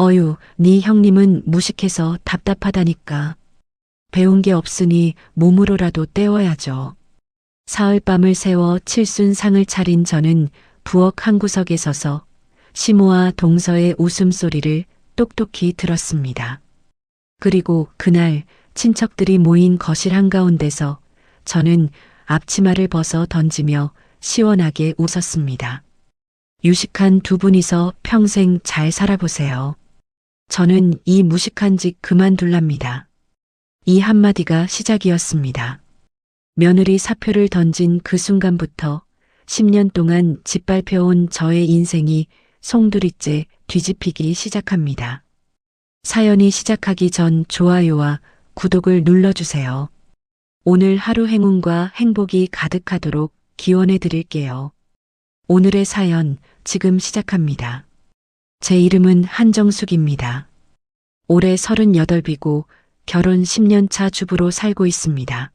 어휴, 네 형님은 무식해서 답답하다니까. 배운 게 없으니 몸으로라도 때워야죠. 사흘밤을 새워 칠순상을 차린 저는 부엌 한 구석에 서서 시모와 동서의 웃음소리를 똑똑히 들었습니다. 그리고 그날 친척들이 모인 거실 한가운데서 저는 앞치마를 벗어 던지며 시원하게 웃었습니다. 유식한 두 분이서 평생 잘 살아보세요. 저는 이 무식한 짓 그만둘랍니다. 이 한마디가 시작이었습니다. 며느리 사표를 던진 그 순간부터 10년 동안 짓밟혀온 저의 인생이 송두리째 뒤집히기 시작합니다. 사연이 시작하기 전 좋아요와 구독을 눌러주세요. 오늘 하루 행운과 행복이 가득하도록 기원해 드릴게요. 오늘의 사연 지금 시작합니다. 제 이름은 한정숙입니다. 올해 38이고 결혼 10년 차 주부로 살고 있습니다.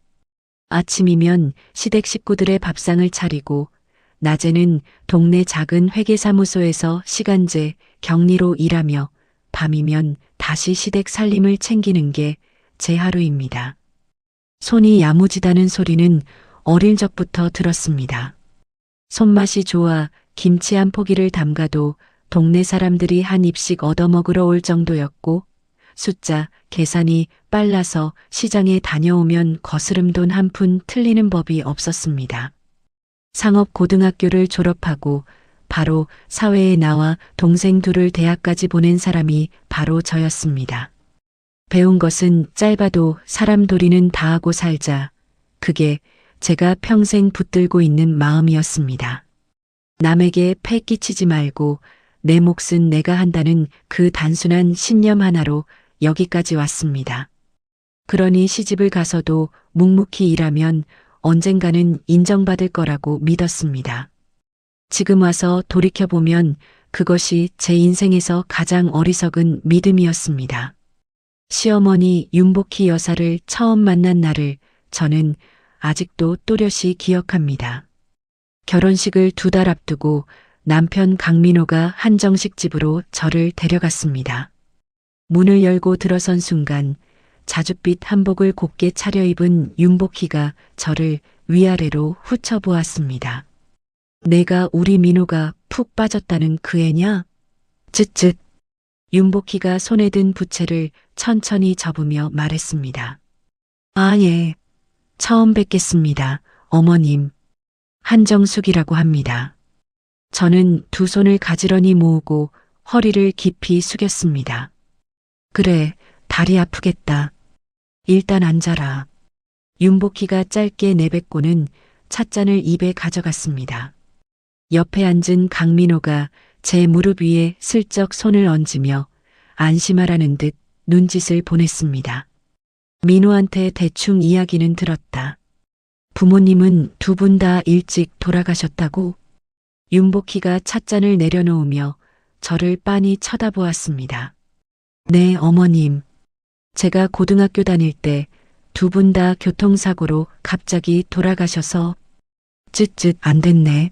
아침이면 시댁 식구들의 밥상을 차리고 낮에는 동네 작은 회계사무소에서 시간제 격리로 일하며 밤이면 다시 시댁 살림을 챙기는 게 제 하루입니다. 손이 야무지다는 소리는 어릴 적부터 들었습니다. 손맛이 좋아 김치 한 포기를 담가도 동네 사람들이 한 입씩 얻어먹으러 올 정도였고 숫자, 계산이 빨라서 시장에 다녀오면 거스름 돈 한 푼 틀리는 법이 없었습니다. 상업고등학교를 졸업하고 바로 사회에 나와 동생 둘을 대학까지 보낸 사람이 바로 저였습니다. 배운 것은 짧아도 사람 도리는 다하고 살자. 그게 제가 평생 붙들고 있는 마음이었습니다. 남에게 패 끼치지 말고 내 몫은 내가 한다는 그 단순한 신념 하나로 여기까지 왔습니다. 그러니 시집을 가서도 묵묵히 일하면 언젠가는 인정받을 거라고 믿었습니다. 지금 와서 돌이켜보면 그것이 제 인생에서 가장 어리석은 믿음이었습니다. 시어머니 윤복희 여사를 처음 만난 날을 저는 아직도 또렷이 기억합니다. 결혼식을 2달 앞두고 남편 강민호가 한정식 집으로 저를 데려갔습니다. 문을 열고 들어선 순간 자줏빛 한복을 곱게 차려입은 윤복희가 저를 위아래로 훑어보았습니다. 내가 우리 민호가 푹 빠졌다는 그 애냐? 쯧쯧. 윤복희가 손에 든 부채를 천천히 접으며 말했습니다. 아, 예. 처음 뵙겠습니다, 어머님. 한정숙이라고 합니다. 저는 두 손을 가지런히 모으고 허리를 깊이 숙였습니다. 그래, 다리 아프겠다. 일단 앉아라. 윤복희가 짧게 내뱉고는 찻잔을 입에 가져갔습니다. 옆에 앉은 강민호가 제 무릎 위에 슬쩍 손을 얹으며 안심하라는 듯 눈짓을 보냈습니다. 민호한테 대충 이야기는 들었다. 부모님은 두 분 다 일찍 돌아가셨다고? 윤복희가 찻잔을 내려놓으며 저를 빤히 쳐다보았습니다. 네, 어머님. 제가 고등학교 다닐 때 두 분 다 교통사고로 갑자기 돌아가셔서 쯧쯧 안 됐네.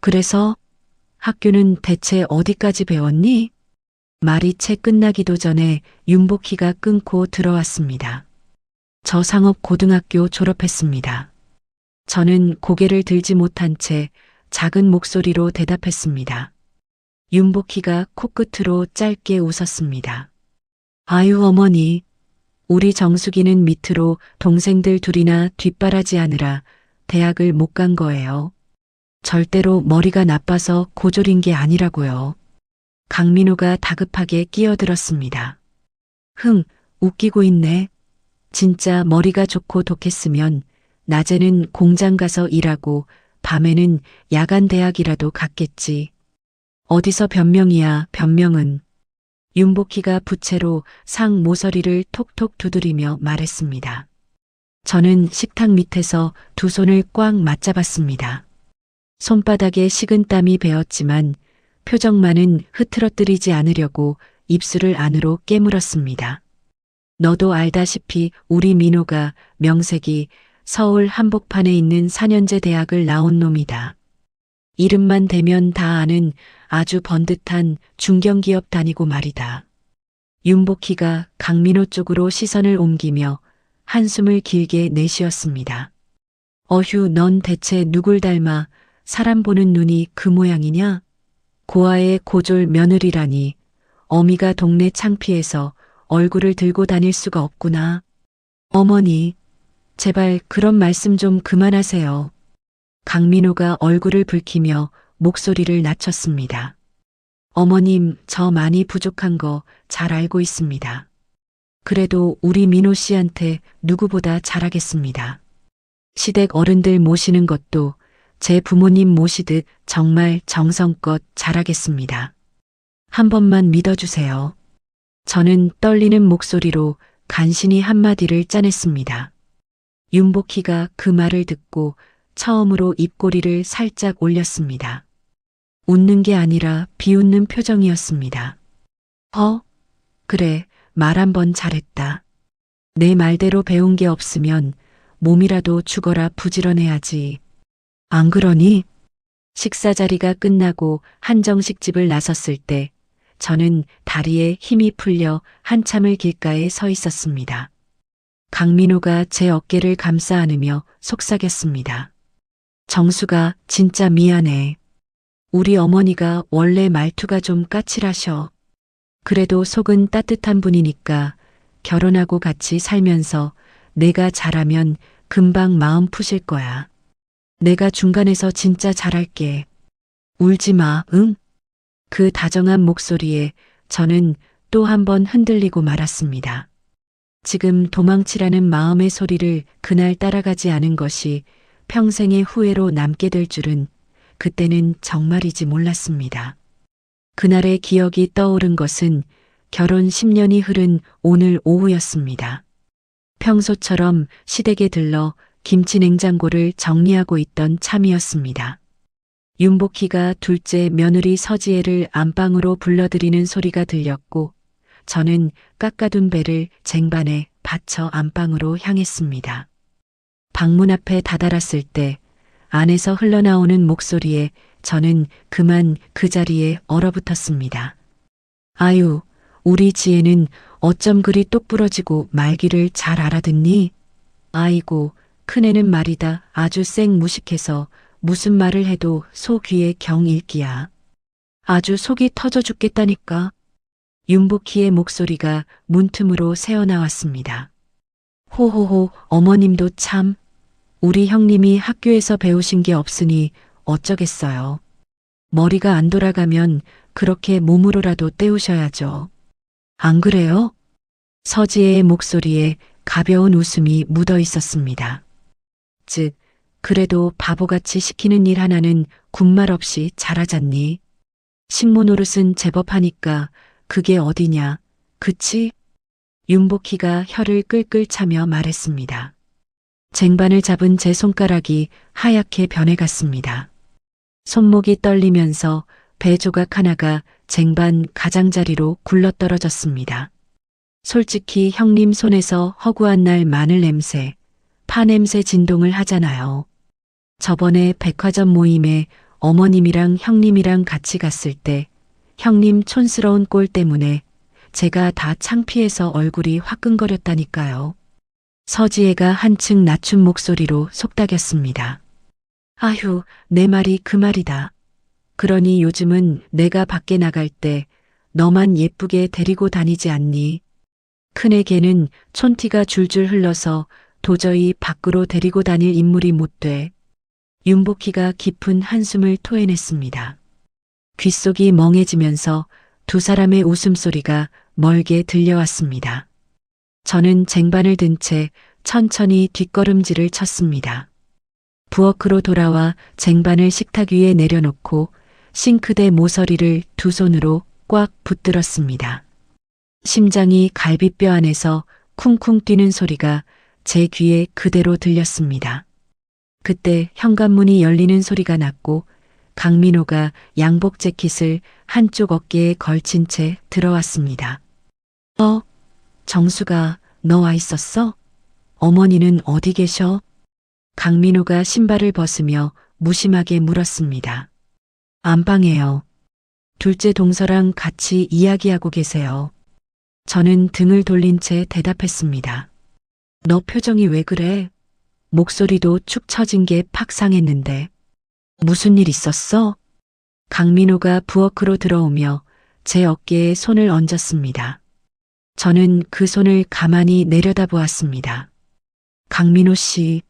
그래서 학교는 대체 어디까지 배웠니? 말이 채 끝나기도 전에 윤복희가 끊고 들어왔습니다. 저 상업고등학교 졸업했습니다. 저는 고개를 들지 못한 채 작은 목소리로 대답했습니다. 윤복희가 코끝으로 짧게 웃었습니다. 아유, 어머니. 우리 정숙이는 밑으로 동생들 둘이나 뒷바라지하느라 대학을 못 간 거예요. 절대로 머리가 나빠서 고졸인 게 아니라고요. 강민호가 다급하게 끼어들었습니다. 웃기고 있네. 진짜 머리가 좋고 독했으면 낮에는 공장 가서 일하고 밤에는 야간 대학이라도 갔겠지. 어디서 변명이야, 변명은. 윤복희가 부채로 상 모서리를 톡톡 두드리며 말했습니다. 저는 식탁 밑에서 두 손을 꽉 맞잡았습니다. 손바닥에 식은땀이 배었지만 표정만은 흐트러뜨리지 않으려고 입술을 안으로 깨물었습니다. 너도 알다시피 우리 민호가 명색이 서울 한복판에 있는 4년제 대학을 나온 놈이다. 이름만 대면 다 아는 아주 번듯한 중견기업 다니고 말이다. 윤복희가 강민호 쪽으로 시선을 옮기며 한숨을 길게 내쉬었습니다. 어휴, 넌 대체 누굴 닮아 사람 보는 눈이 그 모양이냐? 고아의 고졸 며느리라니 어미가 동네 창피해서 얼굴을 들고 다닐 수가 없구나. 어머니, 제발 그런 말씀 좀 그만하세요. 강민호가 얼굴을 붉히며 목소리를 낮췄습니다. 어머님, 저 많이 부족한 거 잘 알고 있습니다. 그래도 우리 민호 씨한테 누구보다 잘하겠습니다. 시댁 어른들 모시는 것도 제 부모님 모시듯 정말 정성껏 잘하겠습니다. 한 번만 믿어주세요. 저는 떨리는 목소리로 간신히 한마디를 짜냈습니다. 윤복희가 그 말을 듣고 처음으로 입꼬리를 살짝 올렸습니다. 웃는 게 아니라 비웃는 표정이었습니다. 그래, 말 한 번 잘했다. 내 말대로 배운 게 없으면 몸이라도 죽어라 부지런해야지. 안 그러니? 식사 자리가 끝나고 한정식집을 나섰을 때 저는 다리에 힘이 풀려 한참을 길가에 서 있었습니다. 강민호가 제 어깨를 감싸 안으며 속삭였습니다. 정수가 진짜 미안해. 우리 어머니가 원래 말투가 좀 까칠하셔. 그래도 속은 따뜻한 분이니까 결혼하고 같이 살면서 내가 잘하면 금방 마음 푸실 거야. 내가 중간에서 진짜 잘할게. 울지 마, 응? 그 다정한 목소리에 저는 또 한 번 흔들리고 말았습니다. 지금 도망치라는 마음의 소리를 그날 따라가지 않은 것이 평생의 후회로 남게 될 줄은 그때는 정말이지 몰랐습니다. 그날의 기억이 떠오른 것은 결혼 10년이 흐른 오늘 오후였습니다. 평소처럼 시댁에 들러 김치 냉장고를 정리하고 있던 참이었습니다. 윤복희가 둘째 며느리 서지혜를 안방으로 불러들이는 소리가 들렸고 저는 깎아둔 배를 쟁반에 받쳐 안방으로 향했습니다. 방문 앞에 다다랐을 때 안에서 흘러나오는 목소리에 저는 그만 그 자리에 얼어붙었습니다. 아유, 우리 지혜는 어쩜 그리 똑부러지고 말귀를 잘 알아듣니? 아이고, 큰애는 말이다 아주 쌩무식해서 무슨 말을 해도 소 귀에 경 읽기야. 아주 속이 터져 죽겠다니까. 윤복희의 목소리가 문틈으로 새어나왔습니다. 호호호, 어머님도 참. 우리 형님이 학교에서 배우신 게 없으니 어쩌겠어요. 머리가 안 돌아가면 그렇게 몸으로라도 때우셔야죠. 안 그래요? 서지혜의 목소리에 가벼운 웃음이 묻어 있었습니다. 즉, 그래도 바보같이 시키는 일 하나는 군말 없이 잘하잖니. 식모 노릇은 제법 하니까 그게 어디냐, 그치? 윤복희가 혀를 끌끌 차며 말했습니다. 쟁반을 잡은 제 손가락이 하얗게 변해갔습니다. 손목이 떨리면서 배 조각 하나가 쟁반 가장자리로 굴러떨어졌습니다. 솔직히 형님 손에서 허구한 날 마늘 냄새, 파 냄새 진동을 하잖아요. 저번에 백화점 모임에 어머님이랑 형님이랑 같이 갔을 때 형님 촌스러운 꼴 때문에 제가 다 창피해서 얼굴이 화끈거렸다니까요. 서지혜가 한층 낮춘 목소리로 속닥였습니다. 아휴, 내 말이 그 말이다. 그러니 요즘은 내가 밖에 나갈 때 너만 예쁘게 데리고 다니지 않니? 큰애 걔는 촌티가 줄줄 흘러서 도저히 밖으로 데리고 다닐 인물이 못 돼. 윤복희가 깊은 한숨을 토해냈습니다. 귓속이 멍해지면서 두 사람의 웃음소리가 멀게 들려왔습니다. 저는 쟁반을 든 채 천천히 뒷걸음질을 쳤습니다. 부엌으로 돌아와 쟁반을 식탁 위에 내려놓고 싱크대 모서리를 두 손으로 꽉 붙들었습니다. 심장이 갈비뼈 안에서 쿵쿵 뛰는 소리가 제 귀에 그대로 들렸습니다. 그때 현관문이 열리는 소리가 났고 강민호가 양복 재킷을 한쪽 어깨에 걸친 채 들어왔습니다. 정수가 너 와 있었어? 어머니는 어디 계셔? 강민호가 신발을 벗으며 무심하게 물었습니다. 안방에요. 둘째 동서랑 같이 이야기하고 계세요. 저는 등을 돌린 채 대답했습니다. 너 표정이 왜 그래? 목소리도 축 처진 게 팍 상했는데. 무슨 일 있었어? 강민호가 부엌으로 들어오며 제 어깨에 손을 얹었습니다. 저는 그 손을 가만히 내려다보았습니다. 강민호 씨,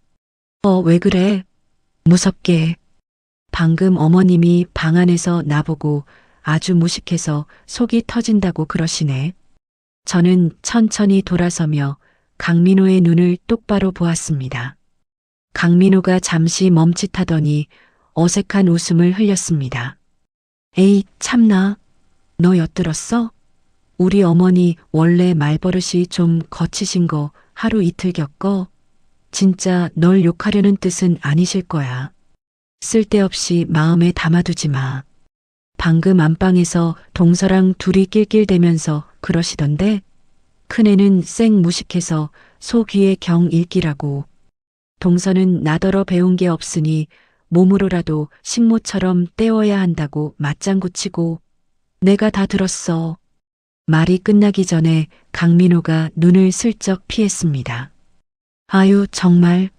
왜 그래? 무섭게. 방금 어머님이 방 안에서 나보고 아주 무식해서 속이 터진다고 그러시네. 저는 천천히 돌아서며 강민호의 눈을 똑바로 보았습니다. 강민호가 잠시 멈칫하더니 어색한 웃음을 흘렸습니다. 에이, 참나. 너 엿들었어? 우리 어머니 원래 말버릇이 좀 거치신 거 하루 이틀 겪어. 진짜 널 욕하려는 뜻은 아니실 거야. 쓸데없이 마음에 담아두지 마. 방금 안방에서 동서랑 둘이 낄낄대면서 그러시던데 큰애는 쌩 무식해서 소귀에 경 읽기라고. 동서는 나더러 배운 게 없으니 몸으로라도 식모처럼 때워야 한다고 맞장구 치고. 내가 다 들었어. 말이 끝나기 전에 강민호가 눈을 슬쩍 피했습니다. 아유, 정말.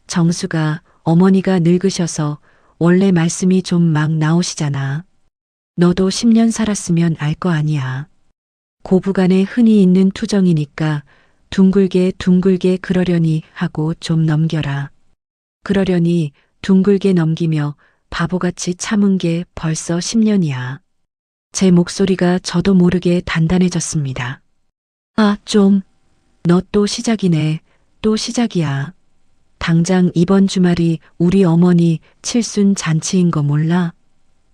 정수가 어머니가 늙으셔서 원래 말씀이 좀 막 나오시잖아. 너도 10년 살았으면 알 거 아니야. 고부간에 흔히 있는 투정이니까 둥글게 둥글게 그러려니 하고 좀 넘겨라. 그러려니 둥글게 넘기며 바보같이 참은 게 벌써 10년이야. 제 목소리가 저도 모르게 단단해졌습니다. 아, 좀. 너 또 시작이네. 또 시작이야. 당장 이번 주말이 우리 어머니 칠순 잔치인 거 몰라?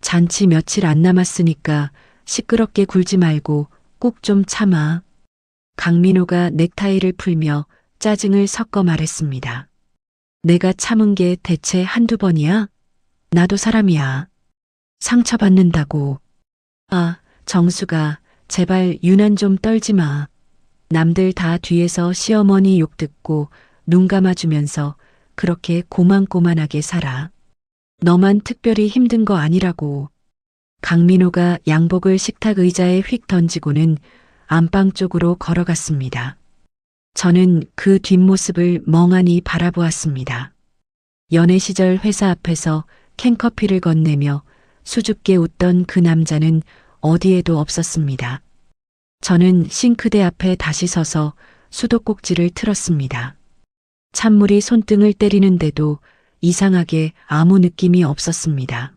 잔치 며칠 안 남았으니까 시끄럽게 굴지 말고 꼭 좀 참아. 강민호가 넥타이를 풀며 짜증을 섞어 말했습니다. 내가 참은 게 대체 한두 번이야? 나도 사람이야. 상처받는다고. 아, 정수가 제발 유난 좀 떨지 마. 남들 다 뒤에서 시어머니 욕 듣고 눈 감아주면서 그렇게 고만고만하게 살아. 너만 특별히 힘든 거 아니라고. 강민호가 양복을 식탁 의자에 휙 던지고는 안방 쪽으로 걸어갔습니다. 저는 그 뒷모습을 멍하니 바라보았습니다. 연애 시절 회사 앞에서 캔커피를 건네며 수줍게 웃던 그 남자는 어디에도 없었습니다. 저는 싱크대 앞에 다시 서서 수도꼭지를 틀었습니다. 찬물이 손등을 때리는데도 이상하게 아무 느낌이 없었습니다.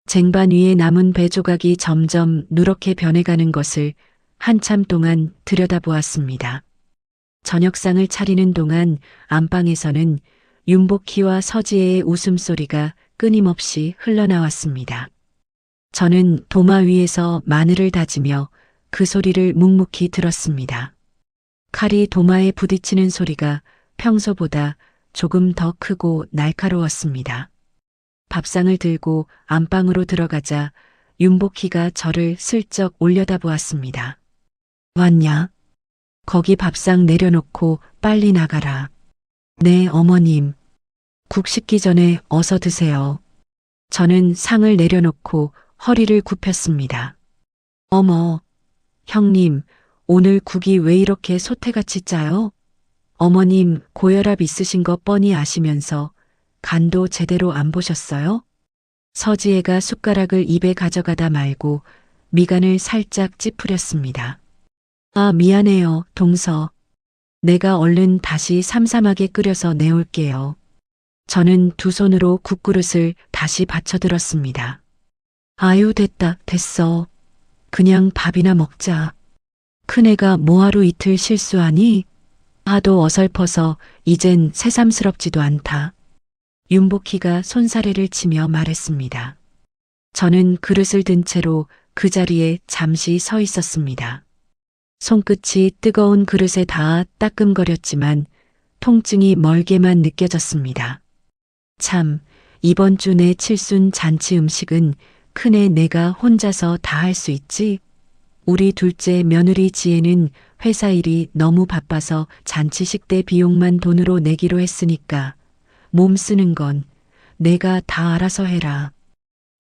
쟁반 위에 남은 배 조각이 점점 누렇게 변해가는 것을 한참 동안 들여다보았습니다. 저녁상을 차리는 동안 안방에서는 윤복희와 서지혜의 웃음소리가 끊임없이 흘러나왔습니다. 저는 도마 위에서 마늘을 다지며 그 소리를 묵묵히 들었습니다. 칼이 도마에 부딪히는 소리가 평소보다 조금 더 크고 날카로웠습니다. 밥상을 들고 안방으로 들어가자 윤복희가 저를 슬쩍 올려다보았습니다. 왔냐? 거기 밥상 내려놓고 빨리 나가라. 네, 어머님. 국 식기 전에 어서 드세요. 저는 상을 내려놓고 허리를 굽혔습니다. 어머, 형님, 오늘 국이 왜 이렇게 소태같이 짜요? 어머님 고혈압 있으신 거 뻔히 아시면서 간도 제대로 안 보셨어요? 서지혜가 숟가락을 입에 가져가다 말고 미간을 살짝 찌푸렸습니다. 아, 미안해요, 동서. 내가 얼른 다시 삼삼하게 끓여서 내올게요. 저는 두 손으로 국그릇을 다시 받쳐들었습니다. 아유, 됐어. 그냥 밥이나 먹자. 큰애가 뭐하루 이틀 실수하니? 하도 어설퍼서 이젠 새삼스럽지도 않다. 윤복희가 손사래를 치며 말했습니다. 저는 그릇을 든 채로 그 자리에 잠시 서 있었습니다. 손끝이 뜨거운 그릇에 닿아 따끔거렸지만 통증이 멀게만 느껴졌습니다. 참, 이번 주 내 칠순 잔치 음식은 큰애 내가 혼자서 다 할 수 있지? 우리 둘째 며느리 지혜는 회사 일이 너무 바빠서 잔치 식대 비용만 돈으로 내기로 했으니까 몸 쓰는 건 내가 다 알아서 해라.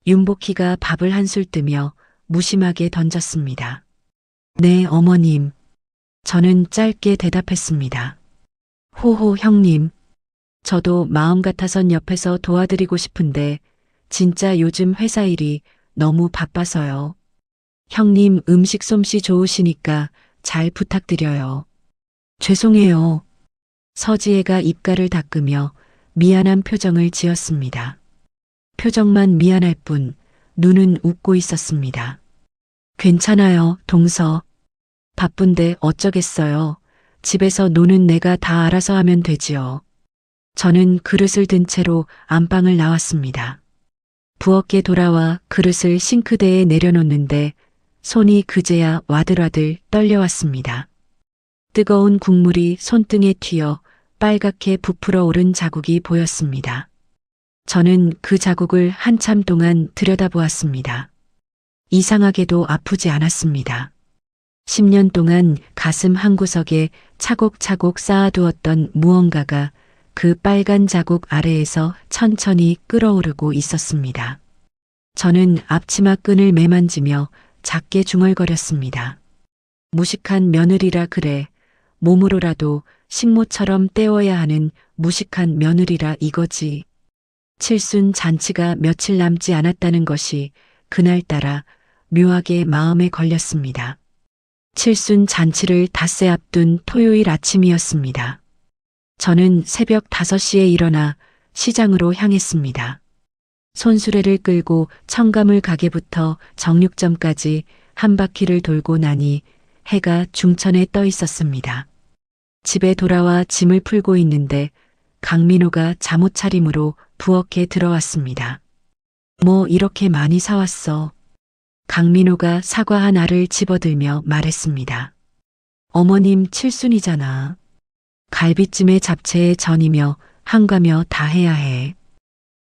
윤복희가 밥을 한술 뜨며 무심하게 던졌습니다. 네, 어머님. 저는 짧게 대답했습니다. 호호 형님. 저도 마음 같아선 옆에서 도와드리고 싶은데 진짜 요즘 회사 일이 너무 바빠서요. 형님 음식 솜씨 좋으시니까 잘 부탁드려요. 죄송해요. 서지혜가 입가를 닦으며 미안한 표정을 지었습니다. 표정만 미안할 뿐 눈은 웃고 있었습니다. 괜찮아요, 동서. 바쁜데 어쩌겠어요. 집에서 노는 내가 다 알아서 하면 되지요. 저는 그릇을 든 채로 안방을 나왔습니다. 부엌에 돌아와 그릇을 싱크대에 내려놓는데 손이 그제야 와들와들 떨려왔습니다. 뜨거운 국물이 손등에 튀어 빨갛게 부풀어 오른 자국이 보였습니다. 저는 그 자국을 한참 동안 들여다보았습니다. 이상하게도 아프지 않았습니다. 10년 동안 가슴 한구석에 차곡차곡 쌓아두었던 무언가가 그 빨간 자국 아래에서 천천히 끓어오르고 있었습니다. 저는 앞치마 끈을 매만지며 작게 중얼거렸습니다. 무식한 며느리라 그래. 몸으로라도 식모처럼 때워야 하는 무식한 며느리라 이거지. 칠순 잔치가 며칠 남지 않았다는 것이 그날따라 묘하게 마음에 걸렸습니다. 칠순 잔치를 닷새 앞둔 토요일 아침이었습니다. 저는 새벽 5시에 일어나 시장으로 향했습니다. 손수레를 끌고 청가물 가게부터 정육점까지 한 바퀴를 돌고 나니 해가 중천에 떠 있었습니다. 집에 돌아와 짐을 풀고 있는데 강민호가 잠옷 차림으로 부엌에 들어왔습니다. 뭐 이렇게 많이 사왔어. 강민호가 사과 한 알을 집어들며 말했습니다. 어머님 칠순이잖아. 갈비찜에 잡채에 전이며 한가며 다 해야 해.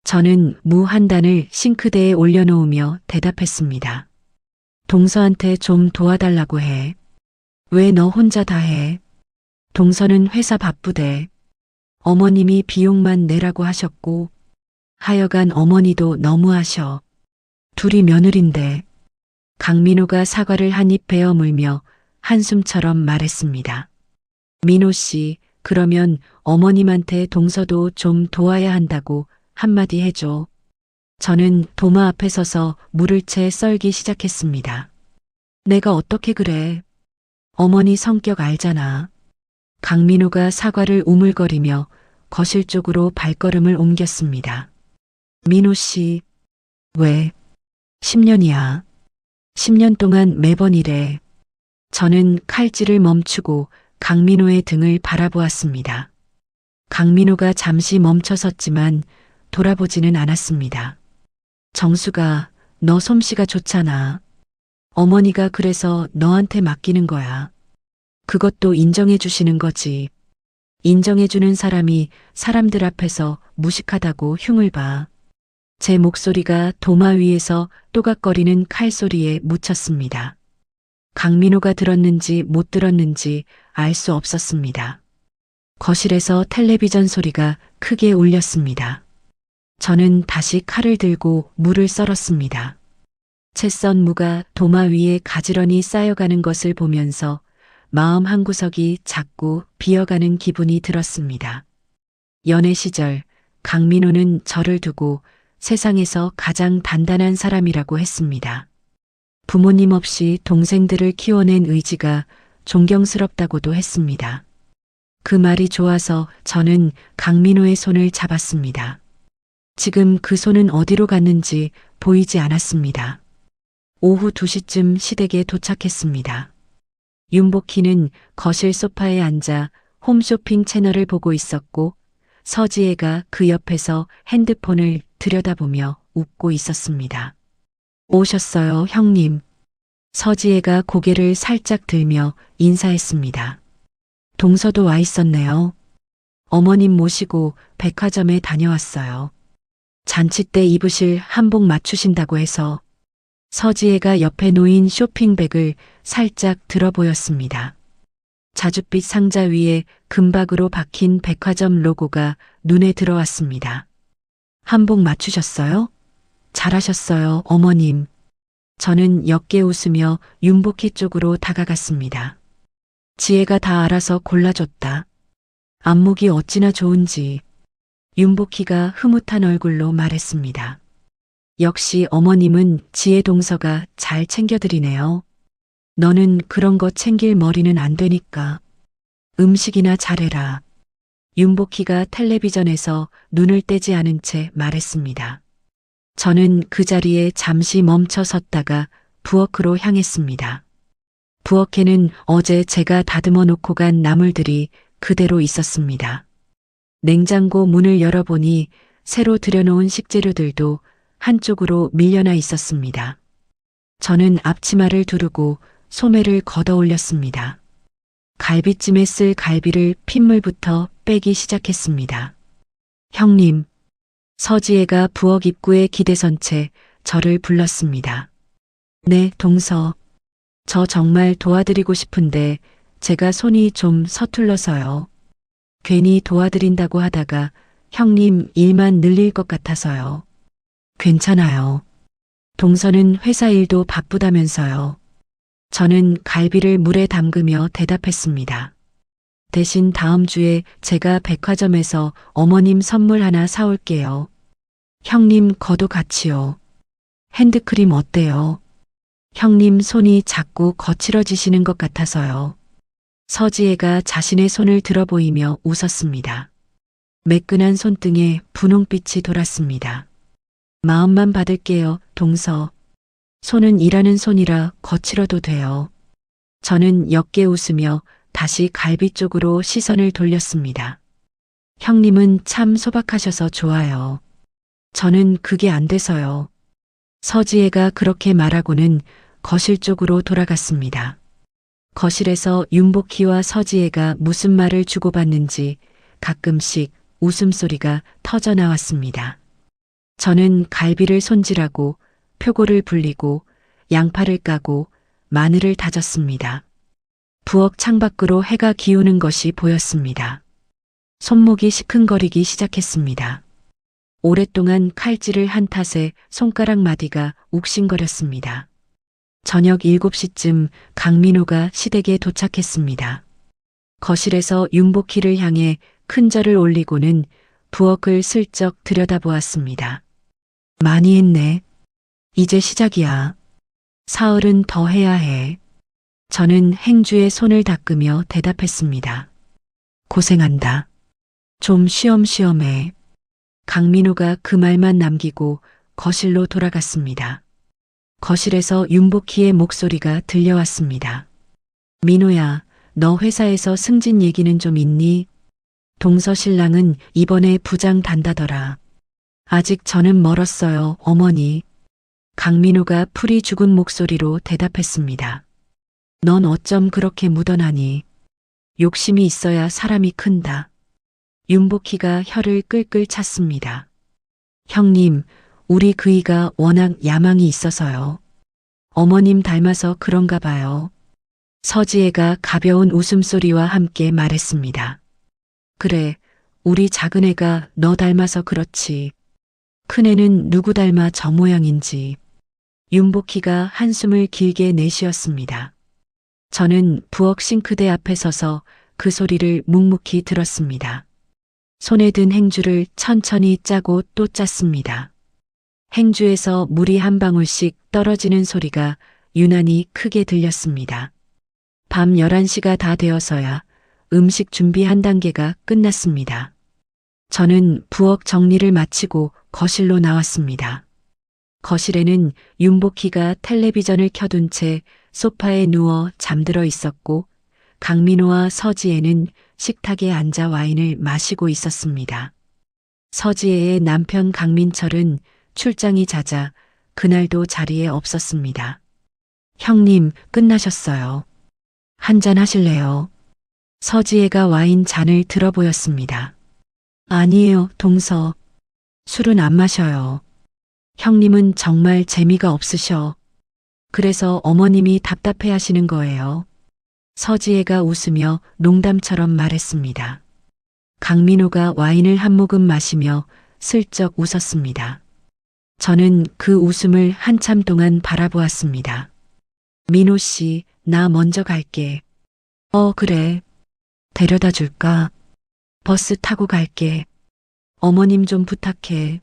저는 무 한 단을 싱크대에 올려놓으며 대답했습니다. 동서한테 좀 도와달라고 해. 왜 너 혼자 다 해? 동서는 회사 바쁘대. 어머님이 비용만 내라고 하셨고 하여간 어머니도 너무하셔. 둘이 며느린데. 강민호가 사과를 한 입 베어 물며 한숨처럼 말했습니다. 민호 씨, 그러면 어머님한테 동서도 좀 도와야 한다고 한마디 해줘. 저는 도마 앞에 서서 물을 채 썰기 시작했습니다. 내가 어떻게 그래? 어머니 성격 알잖아. 강민호가 사과를 우물거리며 거실 쪽으로 발걸음을 옮겼습니다. 민호 씨, 왜? 10년이야. 10년 동안 매번 이래. 저는 칼질을 멈추고 강민호의 등을 바라보았습니다. 강민호가 잠시 멈춰섰지만 돌아보지는 않았습니다. 정수가, 너 솜씨가 좋잖아. 어머니가 그래서 너한테 맡기는 거야. 그것도 인정해 주시는 거지. 인정해 주는 사람이 사람들 앞에서 무식하다고 흉을 봐. 제 목소리가 도마 위에서 또각거리는 칼소리에 묻혔습니다. 강민호가 들었는지 못 들었는지 알 수 없었습니다. 거실에서 텔레비전 소리가 크게 울렸습니다. 저는 다시 칼을 들고 무를 썰었습니다. 채 썬 무가 도마 위에 가지런히 쌓여가는 것을 보면서 마음 한구석이 자꾸 비어가는 기분이 들었습니다. 연애 시절 강민호는 저를 두고 세상에서 가장 단단한 사람이라고 했습니다. 부모님 없이 동생들을 키워낸 의지가 존경스럽다고도 했습니다. 그 말이 좋아서 저는 강민호의 손을 잡았습니다. 지금 그 손은 어디로 갔는지 보이지 않았습니다. 오후 2시쯤 시댁에 도착했습니다. 윤복희는 거실 소파에 앉아 홈쇼핑 채널을 보고 있었고 서지혜가 그 옆에서 핸드폰을 들여다보며 웃고 있었습니다. 오셨어요, 형님. 서지혜가 고개를 살짝 들며 인사했습니다. 동서도 와 있었네요. 어머님 모시고 백화점에 다녀왔어요. 잔치 때 입으실 한복 맞추신다고 해서. 서지혜가 옆에 놓인 쇼핑백을 살짝 들어 보였습니다. 자줏빛 상자 위에 금박으로 박힌 백화점 로고가 눈에 들어왔습니다. 한복 맞추셨어요? 잘하셨어요, 어머님. 저는 역게 웃으며 윤복희 쪽으로 다가갔습니다. 지혜가 다 알아서 골라줬다. 안목이 어찌나 좋은지. 윤복희가 흐뭇한 얼굴로 말했습니다. 역시 어머님은 지혜 동서가 잘 챙겨드리네요. 너는 그런 거 챙길 머리는 안 되니까. 음식이나 잘해라. 윤복희가 텔레비전에서 눈을 떼지 않은 채 말했습니다. 저는 그 자리에 잠시 멈춰 섰다가 부엌으로 향했습니다. 부엌에는 어제 제가 다듬어 놓고 간 나물들이 그대로 있었습니다. 냉장고 문을 열어보니 새로 들여놓은 식재료들도 한쪽으로 밀려나 있었습니다. 저는 앞치마를 두르고 소매를 걷어 올렸습니다. 갈비찜에 쓸 갈비를 핏물부터 빼기 시작했습니다. 형님, 서지혜가 부엌 입구에 기대선 채 저를 불렀습니다. 네, 동서. 저 정말 도와드리고 싶은데 제가 손이 좀 서툴러서요. 괜히 도와드린다고 하다가 형님 일만 늘릴 것 같아서요. 괜찮아요. 동서는 회사 일도 바쁘다면서요. 저는 갈비를 물에 담그며 대답했습니다. 대신 다음 주에 제가 백화점에서 어머님 선물 하나 사올게요. 형님 거도 같이요. 핸드크림 어때요? 형님 손이 자꾸 거칠어지시는 것 같아서요. 서지혜가 자신의 손을 들어 보이며 웃었습니다. 매끈한 손등에 분홍빛이 돌았습니다. 마음만 받을게요, 동서. 손은 일하는 손이라 거칠어도 돼요. 저는 옅게 웃으며 다시 갈비 쪽으로 시선을 돌렸습니다. 형님은 참 소박하셔서 좋아요. 저는 그게 안 돼서요. 서지혜가 그렇게 말하고는 거실 쪽으로 돌아갔습니다. 거실에서 윤복희와 서지혜가 무슨 말을 주고받는지 가끔씩 웃음소리가 터져 나왔습니다. 저는 갈비를 손질하고 표고를 불리고 양파를 까고 마늘을 다졌습니다. 부엌 창밖으로 해가 기우는 것이 보였습니다. 손목이 시큰거리기 시작했습니다. 오랫동안 칼질을 한 탓에 손가락 마디가 욱신거렸습니다. 저녁 7시쯤 강민호가 시댁에 도착했습니다. 거실에서 윤복희를 향해 큰 절을 올리고는 부엌을 슬쩍 들여다보았습니다. 많이 했네. 이제 시작이야. 사흘은 더 해야 해. 저는 행주의 손을 닦으며 대답했습니다. 고생한다. 좀 쉬엄쉬엄 해. 강민호가 그 말만 남기고 거실로 돌아갔습니다. 거실에서 윤복희의 목소리가 들려왔습니다. 민호야, 너 회사에서 승진 얘기는 좀 있니? 동서 신랑은 이번에 부장 단다더라. 아직 저는 멀었어요, 어머니. 강민호가 풀이 죽은 목소리로 대답했습니다. 넌 어쩜 그렇게 묻어나니? 욕심이 있어야 사람이 큰다. 윤복희가 혀를 끌끌 찼습니다. 형님, 우리 그이가 워낙 야망이 있어서요. 어머님 닮아서 그런가 봐요. 서지혜가 가벼운 웃음소리와 함께 말했습니다. 그래, 우리 작은애가 너 닮아서 그렇지. 큰애는 누구 닮아 저 모양인지. 윤복희가 한숨을 길게 내쉬었습니다. 저는 부엌 싱크대 앞에 서서 그 소리를 묵묵히 들었습니다. 손에 든 행주를 천천히 짜고 또 짰습니다. 행주에서 물이 한 방울씩 떨어지는 소리가 유난히 크게 들렸습니다. 밤 11시가 다 되어서야 음식 준비 한 단계가 끝났습니다. 저는 부엌 정리를 마치고 거실로 나왔습니다. 거실에는 윤복희가 텔레비전을 켜둔 채 소파에 누워 잠들어 있었고 강민호와 서지혜는 식탁에 앉아 와인을 마시고 있었습니다. 서지혜의 남편 강민철은 출장이 잦아 그날도 자리에 없었습니다. 형님, 끝나셨어요. 한잔 하실래요? 서지혜가 와인 잔을 들어 보였습니다. 아니에요, 동서. 술은 안 마셔요. 형님은 정말 재미가 없으셔. 그래서 어머님이 답답해 하시는 거예요. 서지혜가 웃으며 농담처럼 말했습니다. 강민호가 와인을 한 모금 마시며 슬쩍 웃었습니다. 저는 그 웃음을 한참 동안 바라보았습니다. 민호 씨, 나 먼저 갈게. 그래. 데려다 줄까? 버스 타고 갈게. 어머님 좀 부탁해.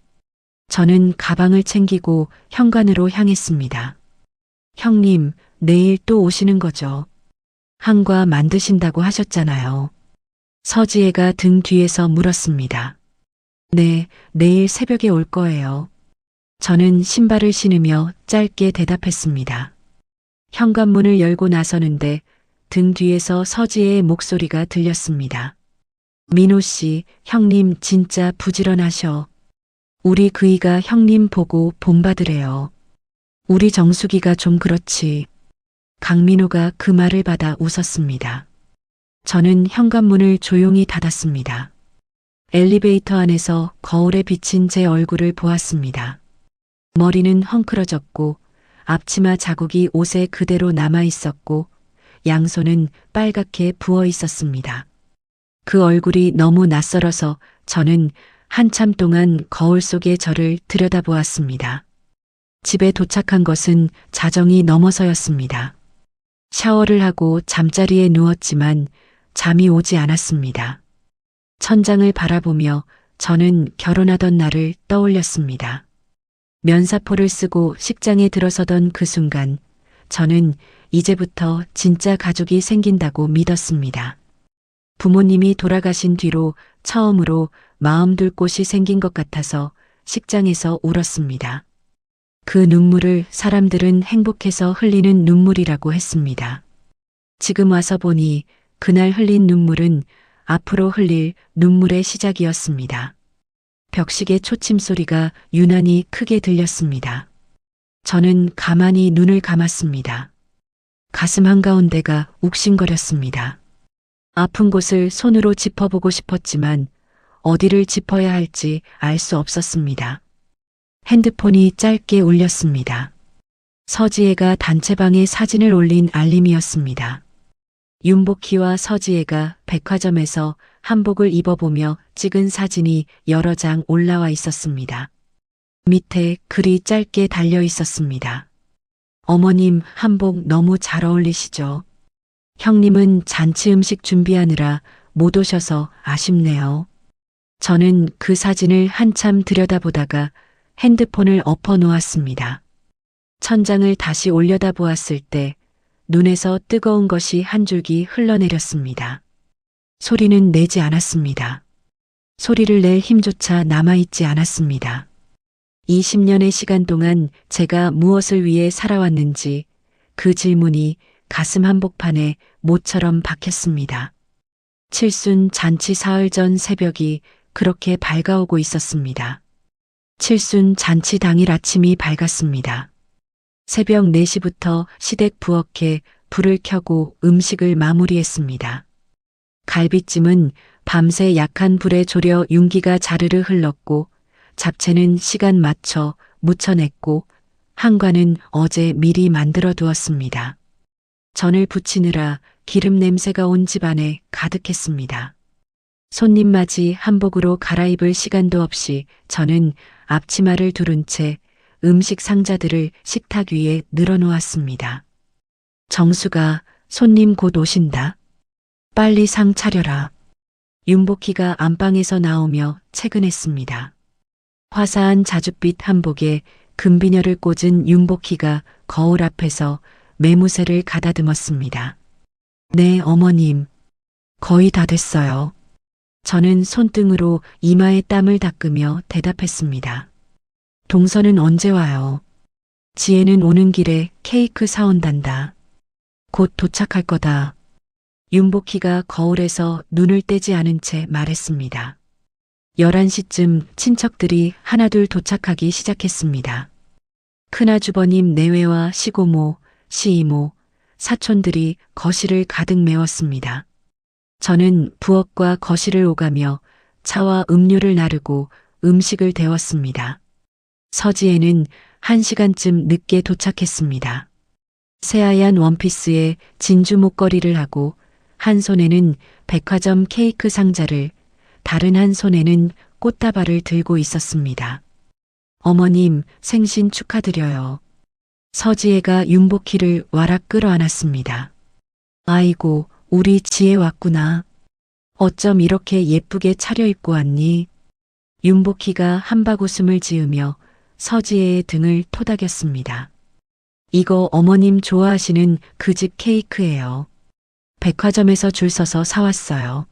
저는 가방을 챙기고 현관으로 향했습니다. 형님, 내일 또 오시는 거죠? 한과 만드신다고 하셨잖아요. 서지혜가 등 뒤에서 물었습니다. 네, 내일 새벽에 올 거예요. 저는 신발을 신으며 짧게 대답했습니다. 현관문을 열고 나서는데 등 뒤에서 서지혜의 목소리가 들렸습니다. 민호 씨, 형님 진짜 부지런하셔. 우리 그이가 형님 보고 본받으래요. 우리 정수기가 좀 그렇지. 강민호가 그 말을 받아 웃었습니다. 저는 현관문을 조용히 닫았습니다. 엘리베이터 안에서 거울에 비친 제 얼굴을 보았습니다. 머리는 헝클어졌고 앞치마 자국이 옷에 그대로 남아 있었고 양손은 빨갛게 부어 있었습니다. 그 얼굴이 너무 낯설어서 저는 한참 동안 거울 속의 저를 들여다보았습니다. 집에 도착한 것은 자정이 넘어서였습니다. 샤워를 하고 잠자리에 누웠지만 잠이 오지 않았습니다. 천장을 바라보며 저는 결혼하던 날을 떠올렸습니다. 면사포를 쓰고 식장에 들어서던 그 순간 저는 이제부터 진짜 가족이 생긴다고 믿었습니다. 부모님이 돌아가신 뒤로 처음으로 마음 둘 곳이 생긴 것 같아서 식장에서 울었습니다. 그 눈물을 사람들은 행복해서 흘리는 눈물이라고 했습니다. 지금 와서 보니 그날 흘린 눈물은 앞으로 흘릴 눈물의 시작이었습니다. 벽식의 초침 소리가 유난히 크게 들렸습니다. 저는 가만히 눈을 감았습니다. 가슴 한가운데가 욱신거렸습니다. 아픈 곳을 손으로 짚어보고 싶었지만 어디를 짚어야 할지 알 수 없었습니다. 핸드폰이 짧게 울렸습니다. 서지혜가 단체방에 사진을 올린 알림이었습니다. 윤복희와 서지혜가 백화점에서 한복을 입어보며 찍은 사진이 여러 장 올라와 있었습니다. 밑에 글이 짧게 달려 있었습니다. 어머님 한복 너무 잘 어울리시죠? 형님은 잔치 음식 준비하느라 못 오셔서 아쉽네요. 저는 그 사진을 한참 들여다보다가 핸드폰을 엎어 놓았습니다. 천장을 다시 올려다 보았을 때 눈에서 뜨거운 것이 한 줄기 흘러내렸습니다. 소리는 내지 않았습니다. 소리를 낼 힘조차 남아있지 않았습니다. 20년의 시간 동안 제가 무엇을 위해 살아왔는지 그 질문이 가슴 한복판에 모처럼 박혔습니다. 칠순 잔치 사흘 전 새벽이 그렇게 밝아오고 있었습니다. 칠순 잔치 당일 아침이 밝았습니다. 새벽 4시부터 시댁 부엌에 불을 켜고 음식을 마무리했습니다. 갈비찜은 밤새 약한 불에 졸여 윤기가 자르르 흘렀고 잡채는 시간 맞춰 무쳐냈고 한과는 어제 미리 만들어 두었습니다. 전을 부치느라 기름 냄새가 온 집안에 가득했습니다. 손님 맞이 한복으로 갈아입을 시간도 없이 저는 앞치마를 두른 채 음식 상자들을 식탁 위에 늘어놓았습니다. 정수가 손님 곧 오신다. 빨리 상 차려라. 윤복희가 안방에서 나오며 퇴근했습니다. 화사한 자줏빛 한복에 금비녀를 꽂은 윤복희가 거울 앞에서 매무새를 가다듬었습니다. 네, 어머님. 거의 다 됐어요. 저는 손등으로 이마에 땀을 닦으며 대답했습니다. 동서는 언제 와요? 지혜는 오는 길에 케이크 사온단다. 곧 도착할 거다. 윤복희가 거울에서 눈을 떼지 않은 채 말했습니다. 11시쯤 친척들이 하나둘 도착하기 시작했습니다. 큰아주버님 내외와 시고모, 시이모, 사촌들이 거실을 가득 메웠습니다. 저는 부엌과 거실을 오가며 차와 음료를 나르고 음식을 데웠습니다. 서지혜는 1시간쯤 늦게 도착했습니다. 새하얀 원피스에 진주 목걸이를 하고 한 손에는 백화점 케이크 상자를, 다른 한 손에는 꽃다발을 들고 있었습니다. 어머님, 생신 축하드려요. 서지혜가 윤복희를 와락 끌어안았습니다. 아이고, 우리 지혜 왔구나. 어쩜 이렇게 예쁘게 차려입고 왔니? 윤복희가 한박웃음을 지으며 서지혜의 등을 토닥였습니다. 이거 어머님 좋아하시는 그 집 케이크예요. 백화점에서 줄 서서 사왔어요.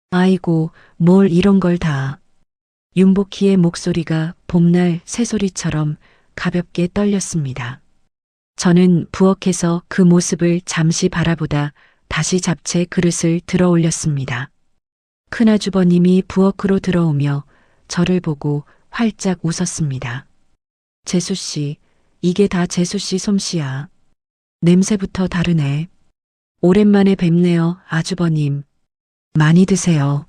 아이고, 뭘 이런 걸 다. 윤복희의 목소리가 봄날 새소리처럼 가볍게 떨렸습니다. 저는 부엌에서 그 모습을 잠시 바라보다 다시 잡채 그릇을 들어 올렸습니다. 큰아주버님이 부엌으로 들어오며 저를 보고 활짝 웃었습니다. 재수씨, 이게 다 재수씨 솜씨야. 냄새부터 다르네. 오랜만에 뵙네요, 아주버님. 많이 드세요.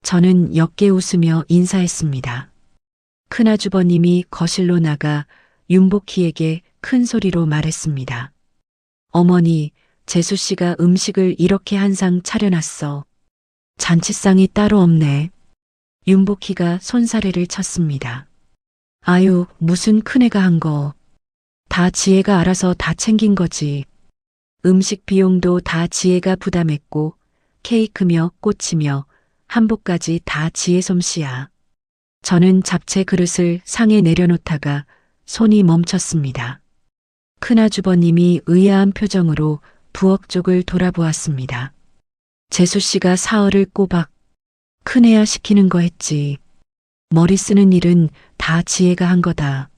저는 옅게 웃으며 인사했습니다. 큰아주버님이 거실로 나가 윤복희에게 큰 소리로 말했습니다. 어머니, 재수씨가 음식을 이렇게 한 상 차려놨어. 잔치상이 따로 없네. 윤복희가 손사래를 쳤습니다. 아유, 무슨 큰애가 한 거. 다 지혜가 알아서 다 챙긴 거지. 음식 비용도 다 지혜가 부담했고 케이크며 꽃이며 한복까지 다 지혜 솜씨야. 저는 잡채 그릇을 상에 내려놓다가 손이 멈췄습니다. 큰아주버님이 의아한 표정으로 부엌 쪽을 돌아보았습니다. 재수씨가 사흘을 꼬박 큰애야 시키는 거 했지. 머리 쓰는 일은 다 지혜가 한 거다.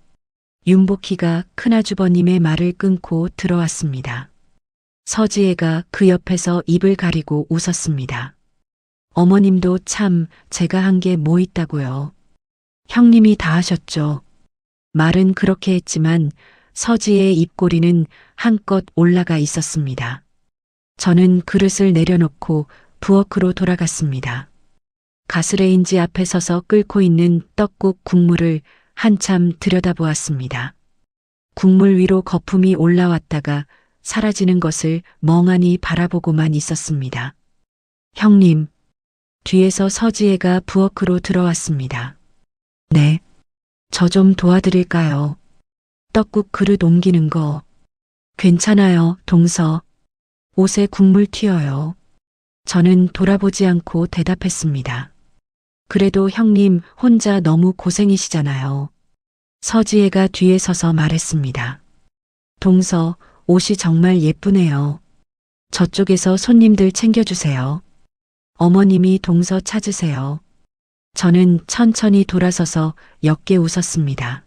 윤복희가 큰아주버님의 말을 끊고 들어왔습니다. 서지혜가 그 옆에서 입을 가리고 웃었습니다. 어머님도 참 제가 한 게 뭐 있다고요. 형님이 다 하셨죠. 말은 그렇게 했지만 서지혜의 입꼬리는 한껏 올라가 있었습니다. 저는 그릇을 내려놓고 부엌으로 돌아갔습니다. 가스레인지 앞에 서서 끓고 있는 떡국 국물을 한참 들여다보았습니다. 국물 위로 거품이 올라왔다가 사라지는 것을 멍하니 바라보고만 있었습니다. 형님, 뒤에서 서지혜가 부엌으로 들어왔습니다. 네, 저 좀 도와드릴까요? 떡국 그릇 옮기는 거. 괜찮아요, 동서. 옷에 국물 튀어요. 저는 돌아보지 않고 대답했습니다. 그래도 형님 혼자 너무 고생이시잖아요. 서지혜가 뒤에 서서 말했습니다. 동서, 옷이 정말 예쁘네요. 저쪽에서 손님들 챙겨주세요. 어머님이 동서 찾으세요. 저는 천천히 돌아서서 옅게 웃었습니다.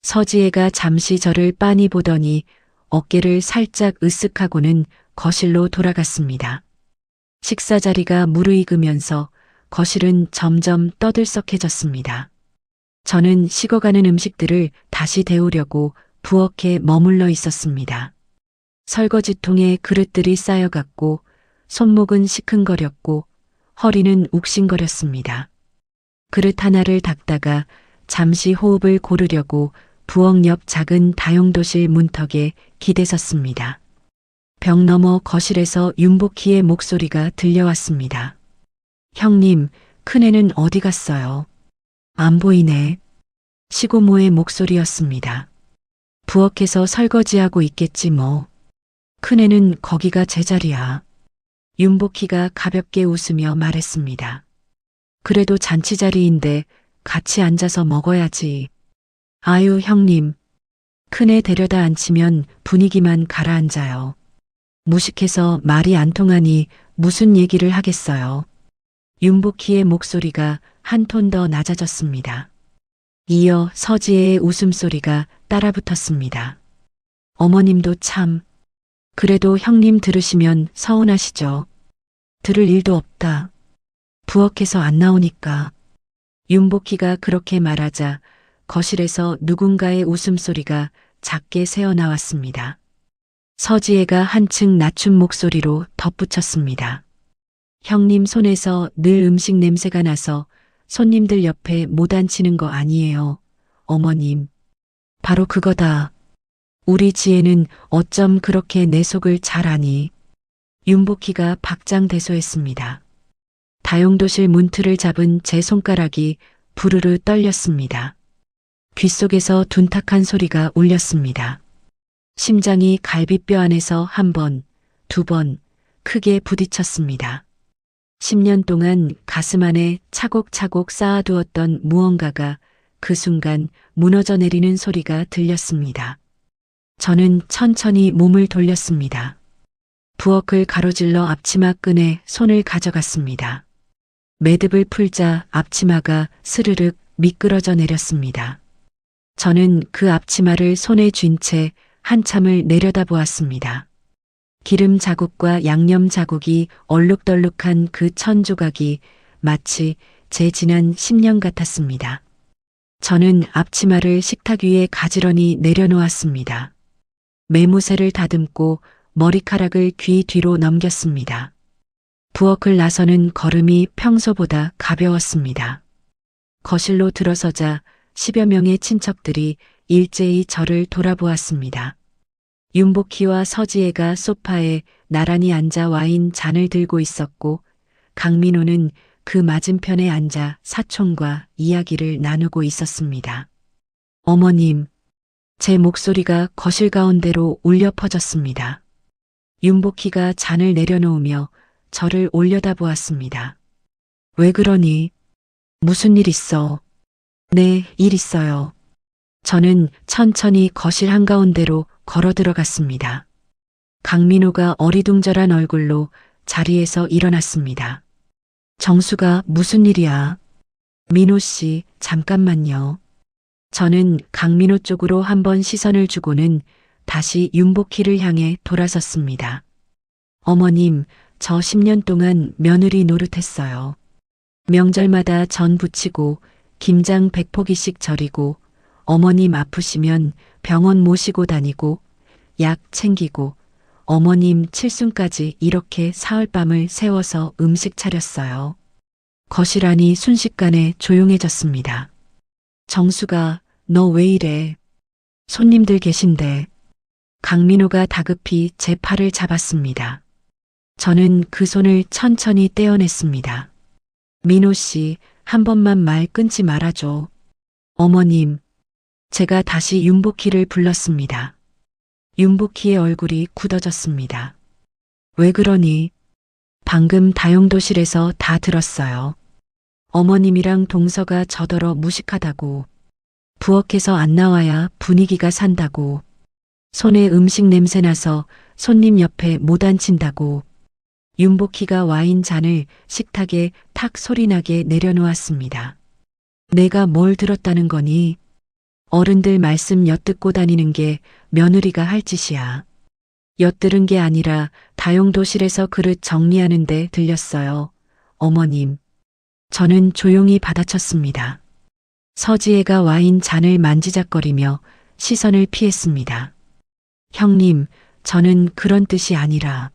서지혜가 잠시 저를 빤히 보더니 어깨를 살짝 으쓱하고는 거실로 돌아갔습니다. 식사 자리가 무르익으면서 거실은 점점 떠들썩해졌습니다. 저는 식어가는 음식들을 다시 데우려고 부엌에 머물러 있었습니다. 설거지통에 그릇들이 쌓여갔고 손목은 시큰거렸고 허리는 욱신거렸습니다. 그릇 하나를 닦다가 잠시 호흡을 고르려고 부엌 옆 작은 다용도실 문턱에 기대섰습니다. 벽 너머 거실에서 윤복희의 목소리가 들려왔습니다. 형님, 큰애는 어디 갔어요? 안 보이네. 시고모의 목소리였습니다. 부엌에서 설거지하고 있겠지 뭐. 큰애는 거기가 제자리야. 윤복희가 가볍게 웃으며 말했습니다. 그래도 잔치자리인데 같이 앉아서 먹어야지. 아유, 형님. 큰애 데려다 앉히면 분위기만 가라앉아요. 무식해서 말이 안 통하니 무슨 얘기를 하겠어요. 윤복희의 목소리가 한 톤 더 낮아졌습니다. 이어 서지혜의 웃음소리가 따라붙었습니다. 어머님도 참. 그래도 형님 들으시면 서운하시죠. 들을 일도 없다. 부엌에서 안 나오니까. 윤복희가 그렇게 말하자 거실에서 누군가의 웃음소리가 작게 새어나왔습니다. 서지혜가 한층 낮춘 목소리로 덧붙였습니다. 형님 손에서 늘 음식 냄새가 나서 손님들 옆에 못 앉히는 거 아니에요, 어머님. 바로 그거다. 우리 지혜는 어쩜 그렇게 내 속을 잘 아니. 윤복희가 박장대소했습니다. 다용도실 문틀을 잡은 제 손가락이 부르르 떨렸습니다. 귓속에서 둔탁한 소리가 울렸습니다. 심장이 갈비뼈 안에서 한 번, 두 번, 크게 부딪혔습니다. 10년 동안 가슴 안에 차곡차곡 쌓아두었던 무언가가 그 순간 무너져 내리는 소리가 들렸습니다. 저는 천천히 몸을 돌렸습니다. 부엌을 가로질러 앞치마 끈에 손을 가져갔습니다. 매듭을 풀자 앞치마가 스르륵 미끄러져 내렸습니다. 저는 그 앞치마를 손에 쥔 채 한참을 내려다보았습니다. 기름 자국과 양념 자국이 얼룩덜룩한 그 천 조각이 마치 제 지난 10년 같았습니다. 저는 앞치마를 식탁 위에 가지런히 내려놓았습니다. 매무새를 다듬고 머리카락을 귀 뒤로 넘겼습니다. 부엌을 나서는 걸음이 평소보다 가벼웠습니다. 거실로 들어서자 10여 명의 친척들이 일제히 저를 돌아보았습니다. 윤복희와 서지혜가 소파에 나란히 앉아 와인 잔을 들고 있었고 강민호는 그 맞은편에 앉아 사촌과 이야기를 나누고 있었습니다. 어머님, 제 목소리가 거실 가운데로 울려 퍼졌습니다. 윤복희가 잔을 내려놓으며 저를 올려다보았습니다. 왜 그러니? 무슨 일 있어? 네, 일 있어요. 저는 천천히 거실 한가운데로 걸어 들어갔습니다. 강민호가 어리둥절한 얼굴로 자리에서 일어났습니다. 정수가 무슨 일이야? 민호 씨, 잠깐만요. 저는 강민호 쪽으로 한번 시선을 주고는 다시 윤복희를 향해 돌아섰습니다. 어머님, 저 10년 동안 며느리 노릇했어요. 명절마다 전 부치고 김장 100포기씩 절이고 어머님 아프시면 병원 모시고 다니고 약 챙기고 어머님 칠순까지 이렇게 사흘밤을 새워서 음식 차렸어요. 거실 안이 순식간에 조용해졌습니다. 정수가 너 왜 이래? 손님들 계신데. 강민호가 다급히 제 팔을 잡았습니다. 저는 그 손을 천천히 떼어냈습니다. 민호 씨, 한 번만 말 끊지 말아줘. 어머님, 제가 다시 윤복희를 불렀습니다. 윤복희의 얼굴이 굳어졌습니다. 왜 그러니? 방금 다용도실에서 다 들었어요. 어머님이랑 동서가 저더러 무식하다고. 부엌에서 안 나와야 분위기가 산다고. 손에 음식 냄새 나서 손님 옆에 못 앉힌다고. 윤복희가 와인 잔을 식탁에 탁 소리나게 내려놓았습니다. 내가 뭘 들었다는 거니? 어른들 말씀 엿듣고 다니는 게 며느리가 할 짓이야. 엿들은 게 아니라 다용도실에서 그릇 정리하는데 들렸어요. 어머님. 저는 조용히 받아쳤습니다. 서지혜가 와인 잔을 만지작거리며 시선을 피했습니다. 형님, 저는 그런 뜻이 아니라.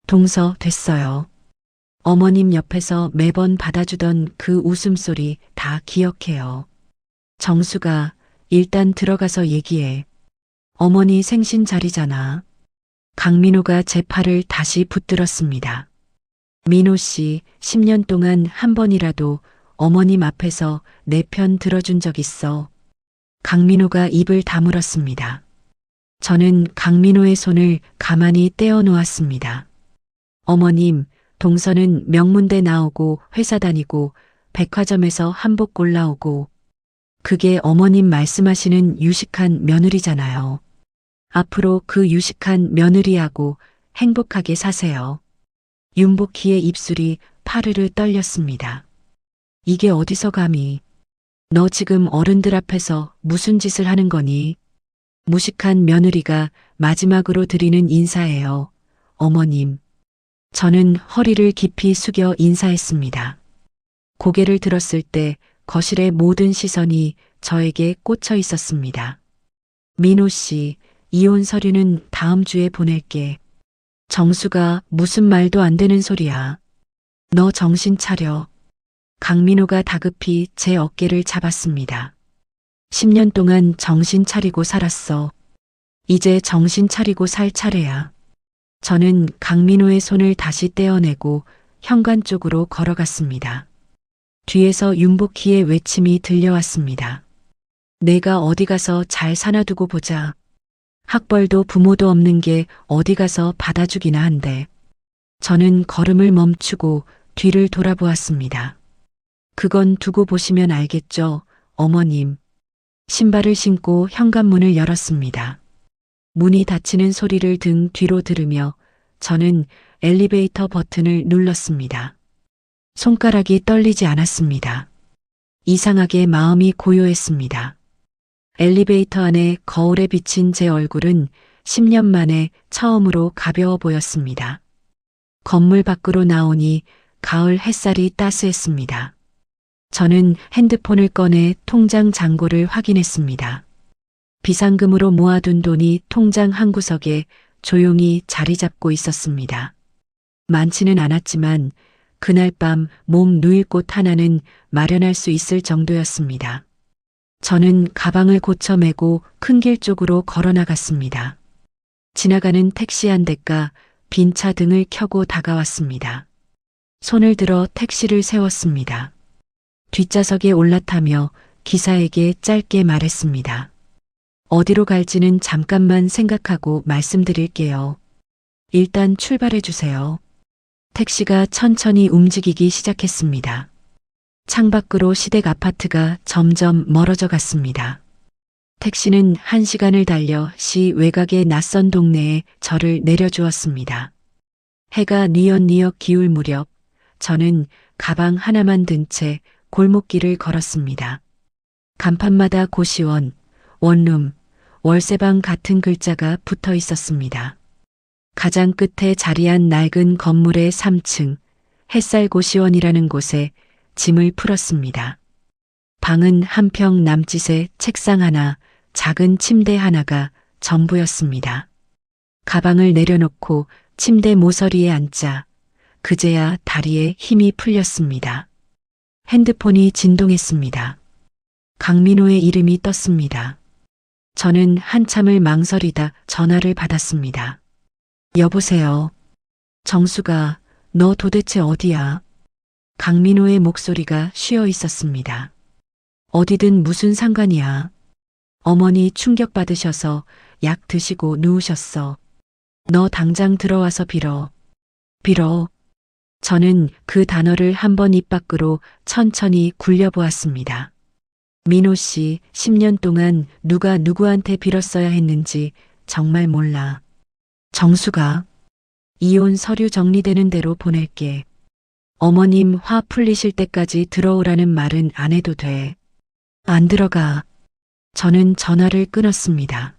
동서 됐어요. 어머님 옆에서 매번 받아주던 그 웃음소리 다 기억해요. 정수가 일단 들어가서 얘기해. 어머니 생신 자리잖아. 강민호가 제 팔을 다시 붙들었습니다. 민호 씨, 10년 동안 한 번이라도 어머님 앞에서 내 편 들어준 적 있어. 강민호가 입을 다물었습니다. 저는 강민호의 손을 가만히 떼어 놓았습니다. 어머님, 동서는 명문대 나오고 회사 다니고 백화점에서 한복 골라오고 그게 어머님 말씀하시는 유식한 며느리잖아요. 앞으로 그 유식한 며느리하고 행복하게 사세요. 윤복희의 입술이 파르르 떨렸습니다. 이게 어디서 감히. 너 지금 어른들 앞에서 무슨 짓을 하는 거니? 무식한 며느리가 마지막으로 드리는 인사예요. 어머님. 저는 허리를 깊이 숙여 인사했습니다. 고개를 들었을 때 거실의 모든 시선이 저에게 꽂혀 있었습니다. 민호 씨, 이혼 서류는 다음 주에 보낼게. 정수가 무슨 말도 안 되는 소리야. 너 정신 차려. 강민호가 다급히 제 어깨를 잡았습니다. 10년 동안 정신 차리고 살았어. 이제 정신 차리고 살 차례야. 저는 강민호의 손을 다시 떼어내고 현관 쪽으로 걸어갔습니다. 뒤에서 윤복희의 외침이 들려왔습니다. 내가 어디 가서 잘 사놔두고 보자. 학벌도 부모도 없는 게 어디 가서 받아주기나 한데. 저는 걸음을 멈추고 뒤를 돌아보았습니다. 그건 두고 보시면 알겠죠, 어머님. 신발을 신고 현관문을 열었습니다. 문이 닫히는 소리를 등 뒤로 들으며 저는 엘리베이터 버튼을 눌렀습니다. 손가락이 떨리지 않았습니다. 이상하게 마음이 고요했습니다. 엘리베이터 안에 거울에 비친 제 얼굴은 10년 만에 처음으로 가벼워 보였습니다. 건물 밖으로 나오니 가을 햇살이 따스했습니다. 저는 핸드폰을 꺼내 통장 잔고를 확인했습니다. 비상금으로 모아둔 돈이 통장 한 구석에 조용히 자리 잡고 있었습니다. 많지는 않았지만 그날 밤 몸 누일 곳 하나는 마련할 수 있을 정도였습니다. 저는 가방을 고쳐 메고 큰 길 쪽으로 걸어 나갔습니다. 지나가는 택시 한 대가 빈 차 등을 켜고 다가왔습니다. 손을 들어 택시를 세웠습니다. 뒷좌석에 올라타며 기사에게 짧게 말했습니다. 어디로 갈지는 잠깐만 생각하고 말씀드릴게요. 일단 출발해 주세요. 택시가 천천히 움직이기 시작했습니다. 창밖으로 시댁 아파트가 점점 멀어져 갔습니다. 택시는 1시간을 달려 시 외곽의 낯선 동네에 저를 내려주었습니다. 해가 뉘엿뉘엿 기울 무렵 저는 가방 하나만 든 채 골목길을 걸었습니다. 간판마다 고시원, 원룸, 월세방 같은 글자가 붙어 있었습니다. 가장 끝에 자리한 낡은 건물의 3층, 햇살 고시원이라는 곳에 짐을 풀었습니다. 방은 한 평 남짓의 책상 하나, 작은 침대 하나가 전부였습니다. 가방을 내려놓고 침대 모서리에 앉자 그제야 다리에 힘이 풀렸습니다. 핸드폰이 진동했습니다. 강민호의 이름이 떴습니다. 저는 한참을 망설이다 전화를 받았습니다. 여보세요. 정수가, 너 도대체 어디야? 강민호의 목소리가 쉬어 있었습니다. 어디든 무슨 상관이야. 어머니 충격받으셔서 약 드시고 누우셨어. 너 당장 들어와서 빌어. 빌어. 저는 그 단어를 한번 입 밖으로 천천히 굴려보았습니다. 민호 씨, 10년 동안 누가 누구한테 빌었어야 했는지 정말 몰라. 정수가, 이혼 서류 정리되는 대로 보낼게. 어머님 화 풀리실 때까지 들어오라는 말은 안 해도 돼. 안 들어가. 저는 전화를 끊었습니다.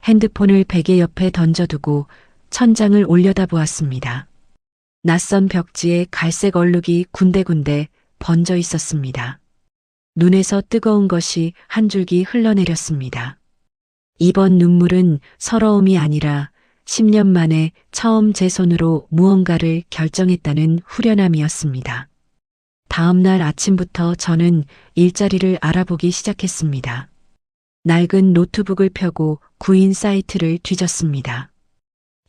핸드폰을 베개 옆에 던져두고 천장을 올려다보았습니다. 낯선 벽지에 갈색 얼룩이 군데군데 번져 있었습니다. 눈에서 뜨거운 것이 한 줄기 흘러내렸습니다. 이번 눈물은 서러움이 아니라 10년 만에 처음 제 손으로 무언가를 결정했다는 후련함이었습니다. 다음 날 아침부터 저는 일자리를 알아보기 시작했습니다. 낡은 노트북을 펴고 구인 사이트를 뒤졌습니다.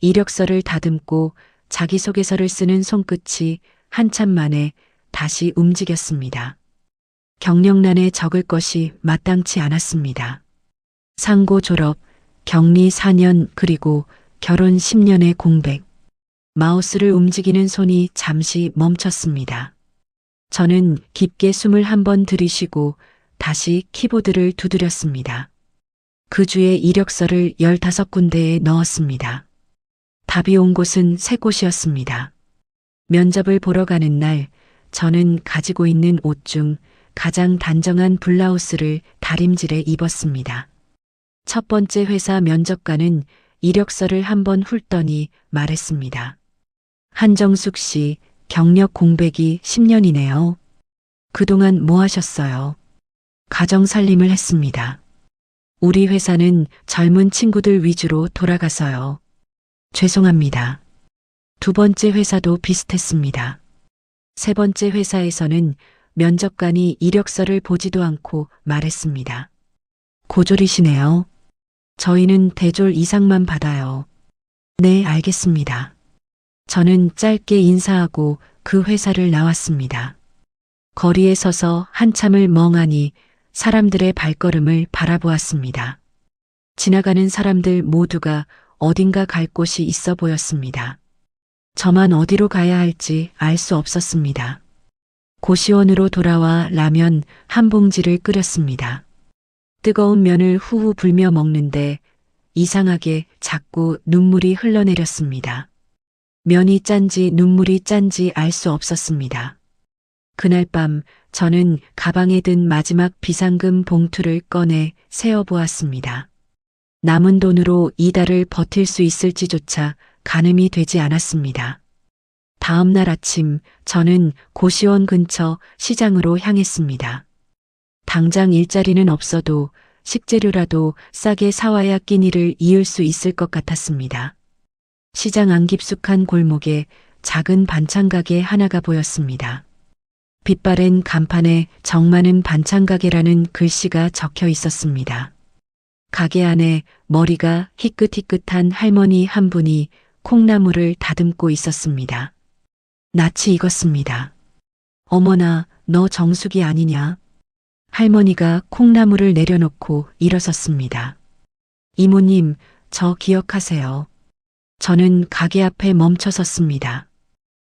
이력서를 다듬고 자기소개서를 쓰는 손끝이 한참 만에 다시 움직였습니다. 경력란에 적을 것이 마땅치 않았습니다. 상고 졸업, 격리 4년 그리고 결혼 10년의 공백. 마우스를 움직이는 손이 잠시 멈췄습니다. 저는 깊게 숨을 한번 들이쉬고 다시 키보드를 두드렸습니다. 그 주에 이력서를 15군데에 넣었습니다. 답이 온 곳은 3곳이었습니다. 면접을 보러 가는 날 저는 가지고 있는 옷 중 가장 단정한 블라우스를 다림질해 입었습니다. 첫 번째 회사 면접관은 이력서를 한번 훑더니 말했습니다. 한정숙 씨, 경력 공백이 10년이네요. 그동안 뭐 하셨어요? 가정 살림을 했습니다. 우리 회사는 젊은 친구들 위주로 돌아가서요. 죄송합니다. 두 번째 회사도 비슷했습니다. 세 번째 회사에서는 면접관이 이력서를 보지도 않고 말했습니다. 고졸이시네요. 저희는 대졸 이상만 받아요. 네, 알겠습니다. 저는 짧게 인사하고 그 회사를 나왔습니다. 거리에 서서 한참을 멍하니 사람들의 발걸음을 바라보았습니다. 지나가는 사람들 모두가 어딘가 갈 곳이 있어 보였습니다. 저만 어디로 가야 할지 알 수 없었습니다. 고시원으로 돌아와 라면 한 봉지를 끓였습니다. 뜨거운 면을 후후 불며 먹는데 이상하게 자꾸 눈물이 흘러내렸습니다. 면이 짠지 눈물이 짠지 알 수 없었습니다. 그날 밤 저는 가방에 든 마지막 비상금 봉투를 꺼내 세어보았습니다. 남은 돈으로 이달을 버틸 수 있을지조차 가늠이 되지 않았습니다. 다음 날 아침 저는 고시원 근처 시장으로 향했습니다. 당장 일자리는 없어도 식재료라도 싸게 사와야 끼니를 이을 수 있을 것 같았습니다. 시장 안 깊숙한 골목에 작은 반찬 가게 하나가 보였습니다. 빛바랜 간판에 정많은 반찬 가게라는 글씨가 적혀 있었습니다. 가게 안에 머리가 희끗희끗한 할머니 한 분이 콩나물을 다듬고 있었습니다. 낯이 익었습니다. 어머나, 너 정숙이 아니냐? 할머니가 콩나물을 내려놓고 일어섰습니다. 이모님, 저 기억하세요. 저는 가게 앞에 멈춰 섰습니다.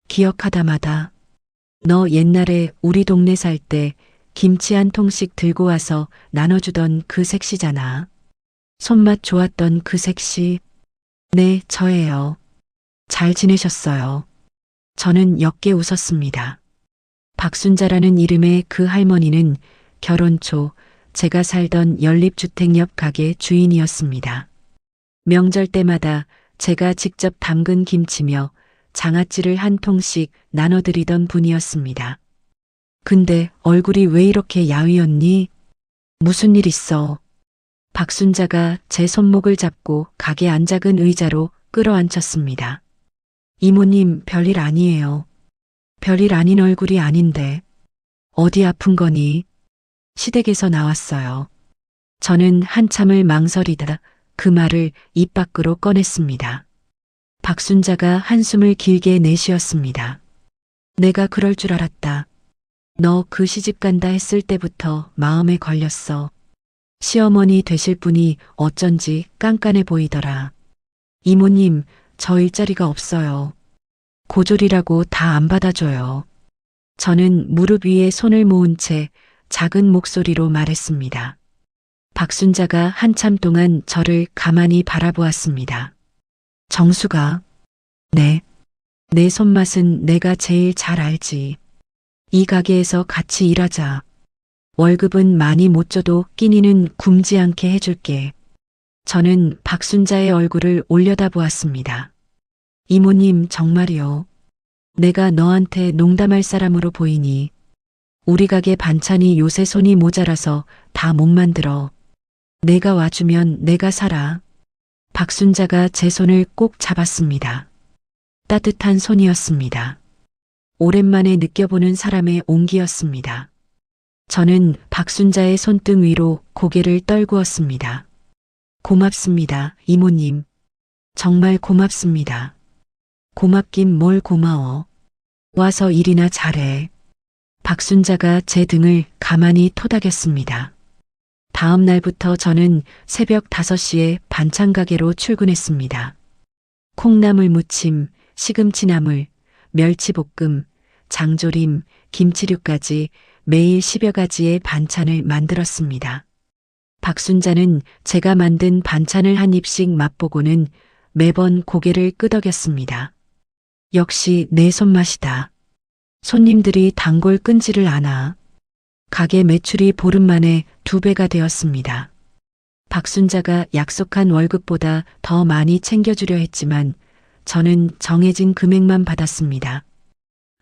기억하다마다 너 옛날에 우리 동네 살 때 김치 한 통씩 들고 와서 나눠주던 그 색시잖아. 손맛 좋았던 그 색시. 네, 저예요. 잘 지내셨어요. 저는 옅게 웃었습니다. 박순자라는 이름의 그 할머니는 결혼 초 제가 살던 연립주택 옆 가게 주인이었습니다. 명절 때마다 제가 직접 담근 김치며 장아찌를 한 통씩 나눠드리던 분이었습니다. 근데 얼굴이 왜 이렇게 야위었니? 무슨 일 있어? 박순자가 제 손목을 잡고 가게 안 작은 의자로 끌어안쳤습니다. 이모님, 별일 아니에요. 별일 아닌 얼굴이 아닌데. 어디 아픈 거니? 시댁에서 나왔어요. 저는 한참을 망설이다 그 말을 입 밖으로 꺼냈습니다. 박순자가 한숨을 길게 내쉬었습니다. 내가 그럴 줄 알았다. 너 그 시집 간다 했을 때부터 마음에 걸렸어. 시어머니 되실 분이 어쩐지 깐깐해 보이더라. 이모님, 저 일자리가 없어요. 고졸이라고 다 안 받아줘요. 저는 무릎 위에 손을 모은 채 작은 목소리로 말했습니다. 박순자가 한참 동안 저를 가만히 바라보았습니다. 정수가, 네. 내 손맛은 내가 제일 잘 알지. 이 가게에서 같이 일하자. 월급은 많이 못 줘도 끼니는 굶지 않게 해줄게. 저는 박순자의 얼굴을 올려다보았습니다. 이모님, 정말이요. 내가 너한테 농담할 사람으로 보이니? 우리 가게 반찬이 요새 손이 모자라서 다 못 만들어. 내가 와주면 내가 살아. 박순자가 제 손을 꼭 잡았습니다. 따뜻한 손이었습니다. 오랜만에 느껴보는 사람의 온기였습니다. 저는 박순자의 손등 위로 고개를 떨구었습니다. 고맙습니다, 이모님. 정말 고맙습니다. 고맙긴 뭘 고마워. 와서 일이나 잘해. 박순자가 제 등을 가만히 토닥였습니다. 다음 날부터 저는 새벽 5시에 반찬 가게로 출근했습니다. 콩나물 무침, 시금치나물, 멸치볶음, 장조림, 김치류까지 매일 10여 가지의 반찬을 만들었습니다. 박순자는 제가 만든 반찬을 한 입씩 맛보고는 매번 고개를 끄덕였습니다. 역시 내 손맛이다. 손님들이 단골 끊지를 않아. 가게 매출이 보름 만에 2배가 되었습니다. 박순자가 약속한 월급보다 더 많이 챙겨주려 했지만 저는 정해진 금액만 받았습니다.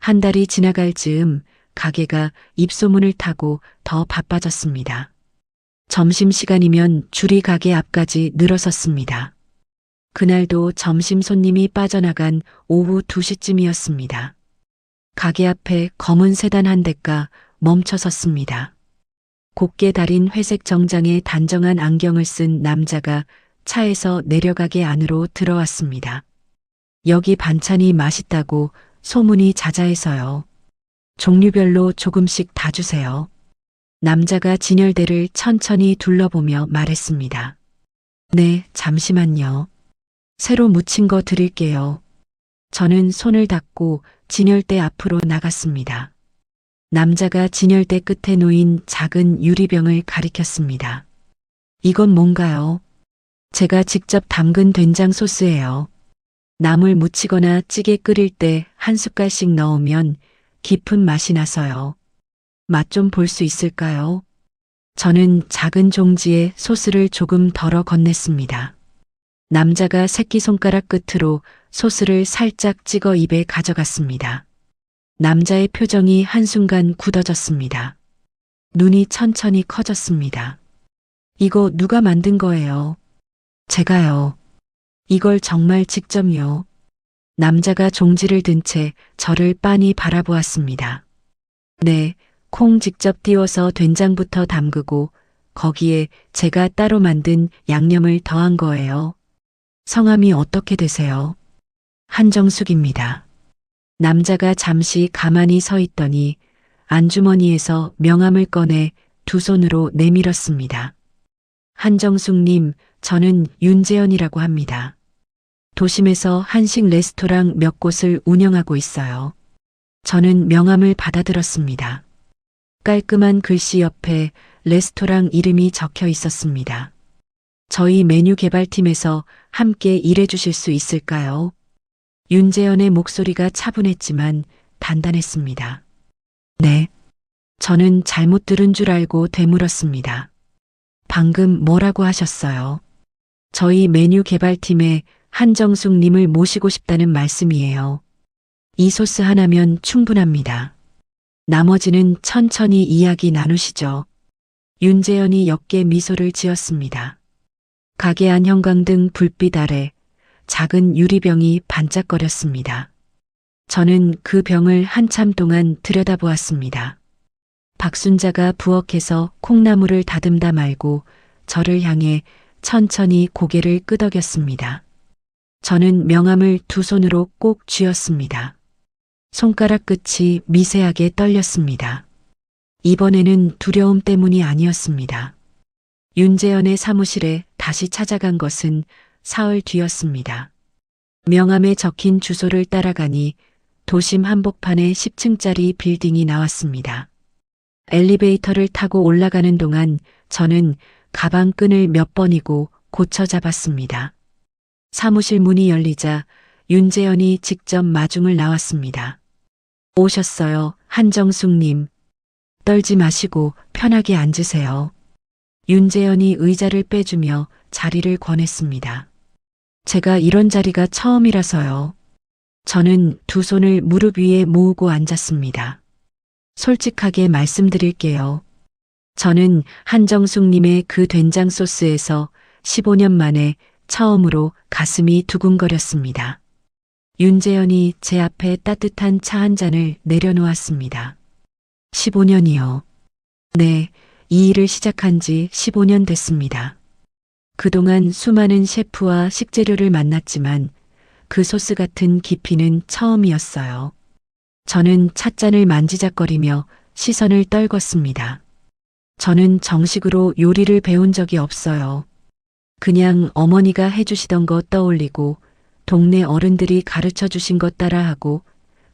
한 달이 지나갈 즈음 가게가 입소문을 타고 더 바빠졌습니다. 점심시간이면 줄이 가게 앞까지 늘어섰습니다. 그날도 점심 손님이 빠져나간 오후 2시쯤이었습니다. 가게 앞에 검은 세단 한 대가 멈춰 섰습니다. 곱게 달인 회색 정장에 단정한 안경을 쓴 남자가 차에서 내려가게 안으로 들어왔습니다. 여기 반찬이 맛있다고 소문이 자자해서요. 종류별로 조금씩 다 주세요. 남자가 진열대를 천천히 둘러보며 말했습니다. 네, 잠시만요. 새로 무친 거 드릴게요. 저는 손을 닫고 진열대 앞으로 나갔습니다. 남자가 진열대 끝에 놓인 작은 유리병을 가리켰습니다. 이건 뭔가요? 제가 직접 담근 된장 소스예요. 나물 무치거나 찌개 끓일 때 한 숟갈씩 넣으면 깊은 맛이 나서요. 맛 좀 볼 수 있을까요? 저는 작은 종지에 소스를 조금 덜어 건넸습니다. 남자가 새끼손가락 끝으로 소스를 살짝 찍어 입에 가져갔습니다. 남자의 표정이 한순간 굳어졌습니다. 눈이 천천히 커졌습니다. 이거 누가 만든 거예요? 제가요. 이걸 정말 직접요. 남자가 종지를 든 채 저를 빤히 바라보았습니다. 네, 콩 직접 띄워서 된장부터 담그고 거기에 제가 따로 만든 양념을 더한 거예요. 성함이 어떻게 되세요? 한정숙입니다. 남자가 잠시 가만히 서 있더니 안주머니에서 명함을 꺼내 두 손으로 내밀었습니다. 한정숙님, 저는 윤재현이라고 합니다. 도심에서 한식 레스토랑 몇 곳을 운영하고 있어요. 저는 명함을 받아들었습니다. 깔끔한 글씨 옆에 레스토랑 이름이 적혀 있었습니다. 저희 메뉴 개발팀에서 함께 일해 주실 수 있을까요? 윤재현의 목소리가 차분했지만 단단했습니다. 네. 저는 잘못 들은 줄 알고 되물었습니다. 방금 뭐라고 하셨어요? 저희 메뉴 개발팀에 한정숙 님을 모시고 싶다는 말씀이에요. 이 소스 하나면 충분합니다. 나머지는 천천히 이야기 나누시죠. 윤재현이 옅게 미소를 지었습니다. 가게 안 형광등 불빛 아래 작은 유리병이 반짝거렸습니다. 저는 그 병을 한참 동안 들여다보았습니다. 박순자가 부엌에서 콩나물을 다듬다 말고 저를 향해 천천히 고개를 끄덕였습니다. 저는 명함을 두 손으로 꼭 쥐었습니다. 손가락 끝이 미세하게 떨렸습니다. 이번에는 두려움 때문이 아니었습니다. 윤재현의 사무실에 다시 찾아간 것은 사흘 뒤였습니다. 명함에 적힌 주소를 따라가니 도심 한복판에 10층짜리 빌딩이 나왔습니다. 엘리베이터를 타고 올라가는 동안 저는 가방 끈을 몇 번이고 고쳐 잡았습니다. 사무실 문이 열리자 윤재현이 직접 마중을 나왔습니다. 오셨어요, 한정숙님. 떨지 마시고 편하게 앉으세요. 윤재현이 의자를 빼주며 자리를 권했습니다. 제가 이런 자리가 처음이라서요. 저는 두 손을 무릎 위에 모으고 앉았습니다. 솔직하게 말씀드릴게요. 저는 한정숙님의 그 된장 소스에서 15년 만에 처음으로 가슴이 두근거렸습니다. 윤재현이 제 앞에 따뜻한 차 한 잔을 내려놓았습니다. 15년이요. 네, 이 일을 시작한 지 15년 됐습니다. 그동안 수많은 셰프와 식재료를 만났지만 그 소스 같은 깊이는 처음이었어요. 저는 찻잔을 만지작거리며 시선을 떨궜습니다. 저는 정식으로 요리를 배운 적이 없어요. 그냥 어머니가 해주시던 거 떠올리고 동네 어른들이 가르쳐 주신 것 따라하고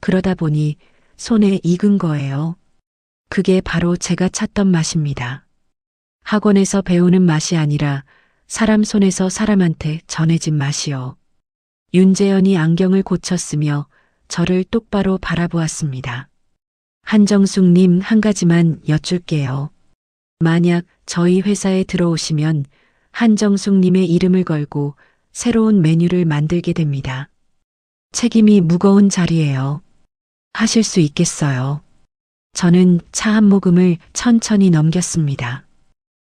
그러다 보니 손에 익은 거예요. 그게 바로 제가 찾던 맛입니다. 학원에서 배우는 맛이 아니라 사람 손에서 사람한테 전해진 맛이요. 윤재현이 안경을 고쳤으며 저를 똑바로 바라보았습니다. 한정숙님, 한 가지만 여쭐게요. 만약 저희 회사에 들어오시면 한정숙님의 이름을 걸고 새로운 메뉴를 만들게 됩니다. 책임이 무거운 자리예요. 하실 수 있겠어요. 저는 차 한 모금을 천천히 넘겼습니다.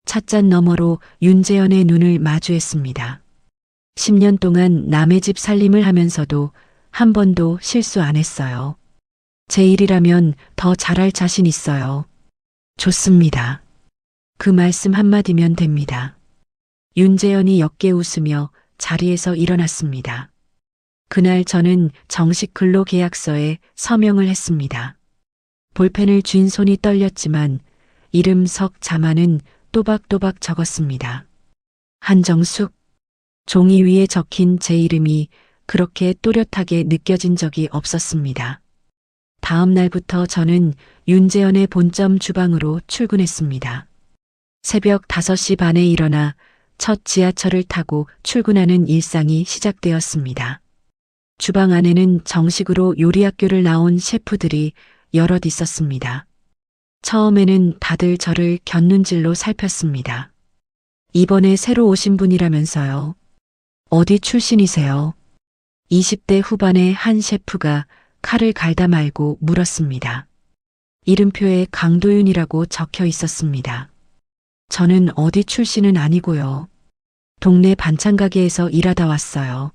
찻잔 너머로 윤재현의 눈을 마주했습니다. 10년 동안 남의 집 살림을 하면서도 한 번도 실수 안 했어요. 제 일이라면 더 잘할 자신 있어요. 좋습니다. 그 말씀 한마디면 됩니다. 윤재현이 옅게 웃으며 자리에서 일어났습니다. 그날 저는 정식 근로계약서에 서명을 했습니다. 볼펜을 쥔 손이 떨렸지만 이름 석 자만은 또박또박 적었습니다. 한정숙. 종이 위에 적힌 제 이름이 그렇게 또렷하게 느껴진 적이 없었습니다. 다음 날부터 저는 윤재현의 본점 주방으로 출근했습니다. 새벽 5시 반에 일어나 첫 지하철을 타고 출근하는 일상이 시작되었습니다. 주방 안에는 정식으로 요리학교를 나온 셰프들이 여럿 있었습니다. 처음에는 다들 저를 곁눈질로 살폈습니다. 이번에 새로 오신 분이라면서요. 어디 출신이세요? 20대 후반의 한 셰프가 칼을 갈다 말고 물었습니다. 이름표에 강도윤이라고 적혀 있었습니다. 저는 어디 출신은 아니고요. 동네 반찬 가게에서 일하다 왔어요.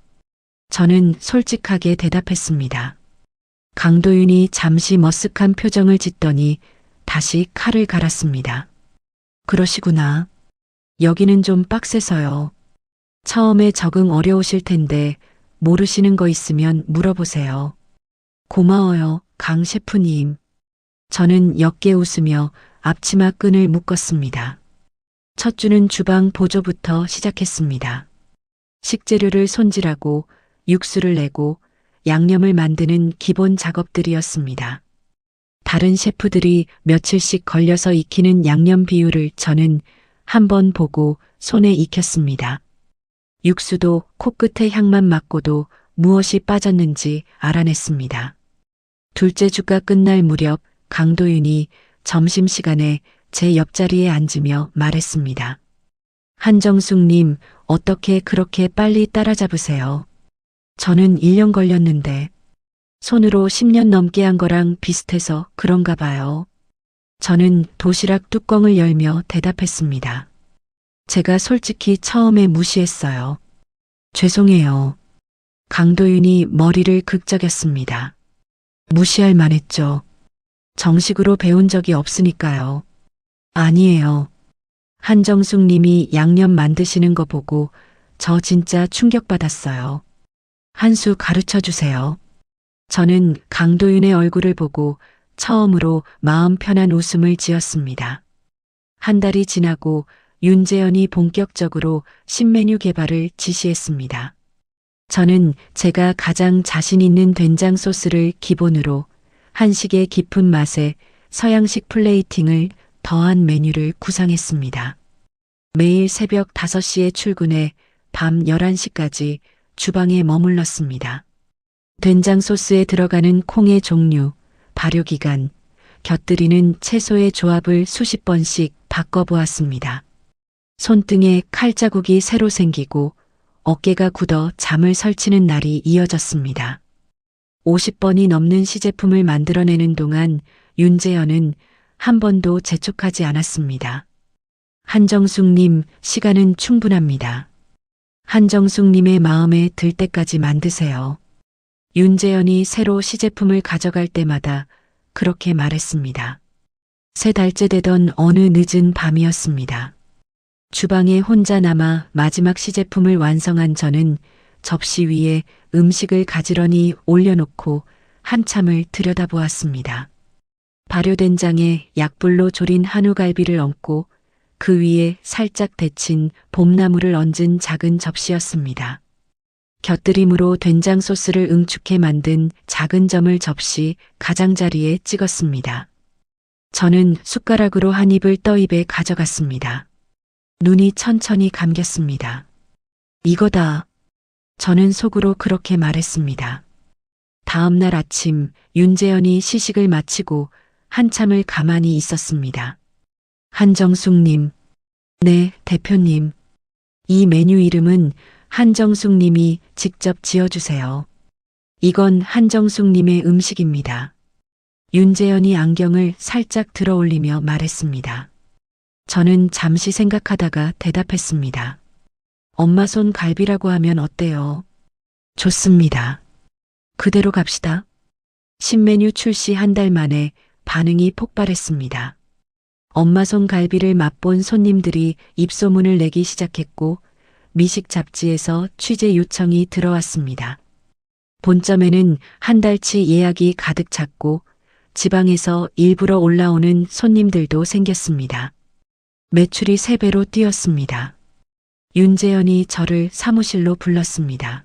저는 솔직하게 대답했습니다. 강도윤이 잠시 머쓱한 표정을 짓더니 다시 칼을 갈았습니다. 그러시구나. 여기는 좀 빡세서요. 처음에 적응 어려우실 텐데 모르시는 거 있으면 물어보세요. 고마워요, 강 셰프님. 저는 옅게 웃으며 앞치마 끈을 묶었습니다. 첫 주는 주방 보조부터 시작했습니다. 식재료를 손질하고 육수를 내고 양념을 만드는 기본 작업들이었습니다. 다른 셰프들이 며칠씩 걸려서 익히는 양념 비율을 저는 한 번 보고 손에 익혔습니다. 육수도 코끝의 향만 맡고도 무엇이 빠졌는지 알아냈습니다. 둘째 주가 끝날 무렵 강도윤이 점심시간에 제 옆자리에 앉으며 말했습니다. 한정숙님, 어떻게 그렇게 빨리 따라잡으세요? 저는 1년 걸렸는데 손으로 10년 넘게 한 거랑 비슷해서 그런가 봐요. 저는 도시락 뚜껑을 열며 대답했습니다. 제가 솔직히 처음에 무시했어요. 죄송해요. 강도윤이 머리를 극적였습니다. 무시할 만했죠. 정식으로 배운 적이 없으니까요. 아니에요. 한정숙 님이 양념 만드시는 거 보고 저 진짜 충격받았어요. 한 수 가르쳐 주세요. 저는 강도윤의 얼굴을 보고 처음으로 마음 편한 웃음을 지었습니다. 한 달이 지나고 윤재현이 본격적으로 신메뉴 개발을 지시했습니다. 저는 제가 가장 자신 있는 된장 소스를 기본으로 한식의 깊은 맛에 서양식 플레이팅을 더한 메뉴를 구상했습니다. 매일 새벽 5시에 출근해 밤 11시까지 주방에 머물렀습니다. 된장 소스에 들어가는 콩의 종류, 발효기간, 곁들이는 채소의 조합을 수십 번씩 바꿔보았습니다. 손등에 칼자국이 새로 생기고 어깨가 굳어 잠을 설치는 날이 이어졌습니다. 50번이 넘는 시제품을 만들어내는 동안 윤재현은 한 번도 재촉하지 않았습니다. 한정숙님, 시간은 충분합니다. 한정숙님의 마음에 들 때까지 만드세요. 윤재현이 새로 시제품을 가져갈 때마다 그렇게 말했습니다. 3달째 되던 어느 늦은 밤이었습니다. 주방에 혼자 남아 마지막 시제품을 완성한 저는 접시 위에 음식을 가지런히 올려놓고 한참을 들여다보았습니다. 발효된장에 약불로 졸인 한우갈비를 얹고 그 위에 살짝 데친 봄나물을 얹은 작은 접시였습니다. 곁들임으로 된장 소스를 응축해 만든 작은 점을 접시 가장자리에 찍었습니다. 저는 숟가락으로 한 입을 떠 입에 가져갔습니다. 눈이 천천히 감겼습니다. 이거다. 저는 속으로 그렇게 말했습니다. 다음 날 아침 윤재현이 시식을 마치고 한참을 가만히 있었습니다. 한정숙님. 네, 대표님. 이 메뉴 이름은 한정숙님이 직접 지어주세요. 이건 한정숙님의 음식입니다. 윤재현이 안경을 살짝 들어 올리며 말했습니다. 저는 잠시 생각하다가 대답했습니다. 엄마 손 갈비라고 하면 어때요? 좋습니다. 그대로 갑시다. 신메뉴 출시 한 달 만에 반응이 폭발했습니다. 엄마 손 갈비를 맛본 손님들이 입소문을 내기 시작했고 미식 잡지에서 취재 요청이 들어왔습니다. 본점에는 한 달치 예약이 가득 찼고 지방에서 일부러 올라오는 손님들도 생겼습니다. 매출이 3배로 뛰었습니다. 윤재현이 저를 사무실로 불렀습니다.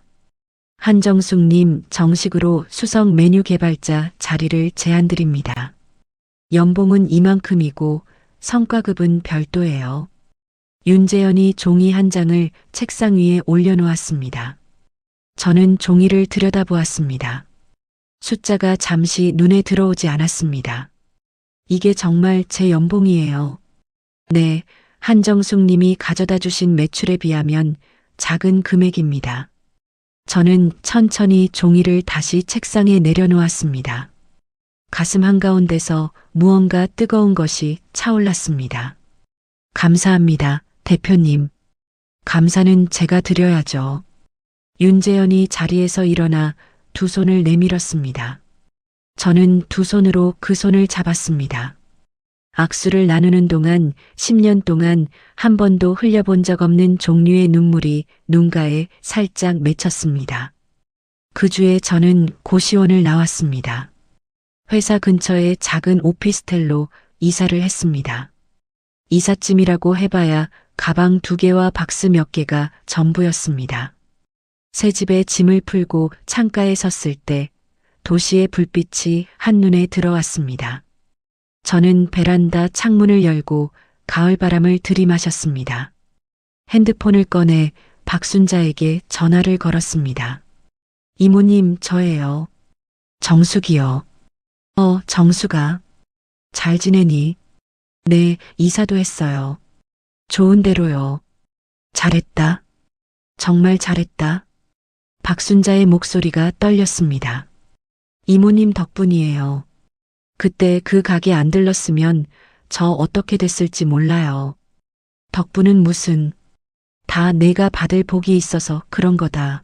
한정숙님 정식으로 수석 메뉴 개발자 자리를 제안드립니다. 연봉은 이만큼이고 성과급은 별도예요. 윤재현이 종이 한 장을 책상 위에 올려놓았습니다. 저는 종이를 들여다보았습니다. 숫자가 잠시 눈에 들어오지 않았습니다. 이게 정말 제 연봉이에요. 네, 한정숙 님이 가져다 주신 매출에 비하면 작은 금액입니다. 저는 천천히 종이를 다시 책상에 내려놓았습니다. 가슴 한가운데서 무언가 뜨거운 것이 차올랐습니다. 감사합니다, 대표님. 감사는 제가 드려야죠. 윤재현이 자리에서 일어나 두 손을 내밀었습니다. 저는 두 손으로 그 손을 잡았습니다. 악수를 나누는 동안 10년 동안 한 번도 흘려본 적 없는 종류의 눈물이 눈가에 살짝 맺혔습니다. 그 주에 저는 고시원을 나왔습니다. 회사 근처의 작은 오피스텔로 이사를 했습니다. 이삿짐이라고 해봐야 가방 2개와 박스 몇 개가 전부였습니다. 새 집에 짐을 풀고 창가에 섰을 때 도시의 불빛이 한눈에 들어왔습니다. 저는 베란다 창문을 열고 가을바람을 들이마셨습니다. 핸드폰을 꺼내 박순자에게 전화를 걸었습니다. 이모님, 저예요. 정숙이요. 정숙아. 잘 지내니? 네, 이사도 했어요. 좋은 대로요. 잘했다. 정말 잘했다. 박순자의 목소리가 떨렸습니다. 이모님 덕분이에요. 그때 그 가게 안 들렀으면 저 어떻게 됐을지 몰라요. 덕분은 무슨, 다 내가 받을 복이 있어서 그런 거다.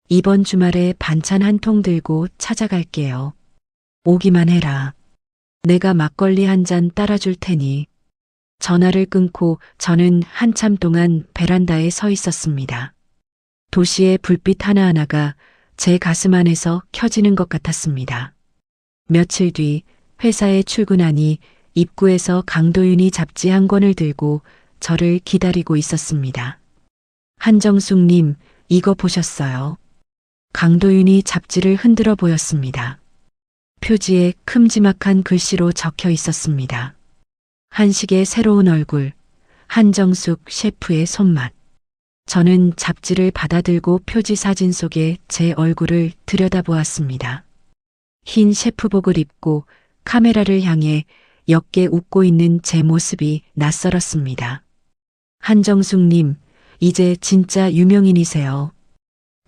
이번 주말에 반찬 한 통 들고 찾아갈게요. 오기만 해라. 내가 막걸리 한 잔 따라줄 테니. 전화를 끊고 저는 한참 동안 베란다에 서 있었습니다. 도시의 불빛 하나하나가 제 가슴 안에서 켜지는 것 같았습니다. 며칠 뒤 회사에 출근하니 입구에서 강도윤이 잡지 한 권을 들고 저를 기다리고 있었습니다. 한정숙님, 이거 보셨어요? 강도윤이 잡지를 흔들어 보였습니다. 표지에 큼지막한 글씨로 적혀 있었습니다. 한식의 새로운 얼굴, 한정숙 셰프의 손맛. 저는 잡지를 받아들고 표지 사진 속에 제 얼굴을 들여다보았습니다. 흰 셰프복을 입고 카메라를 향해 옅게 웃고 있는 제 모습이 낯설었습니다. 한정숙님, 이제 진짜 유명인이세요.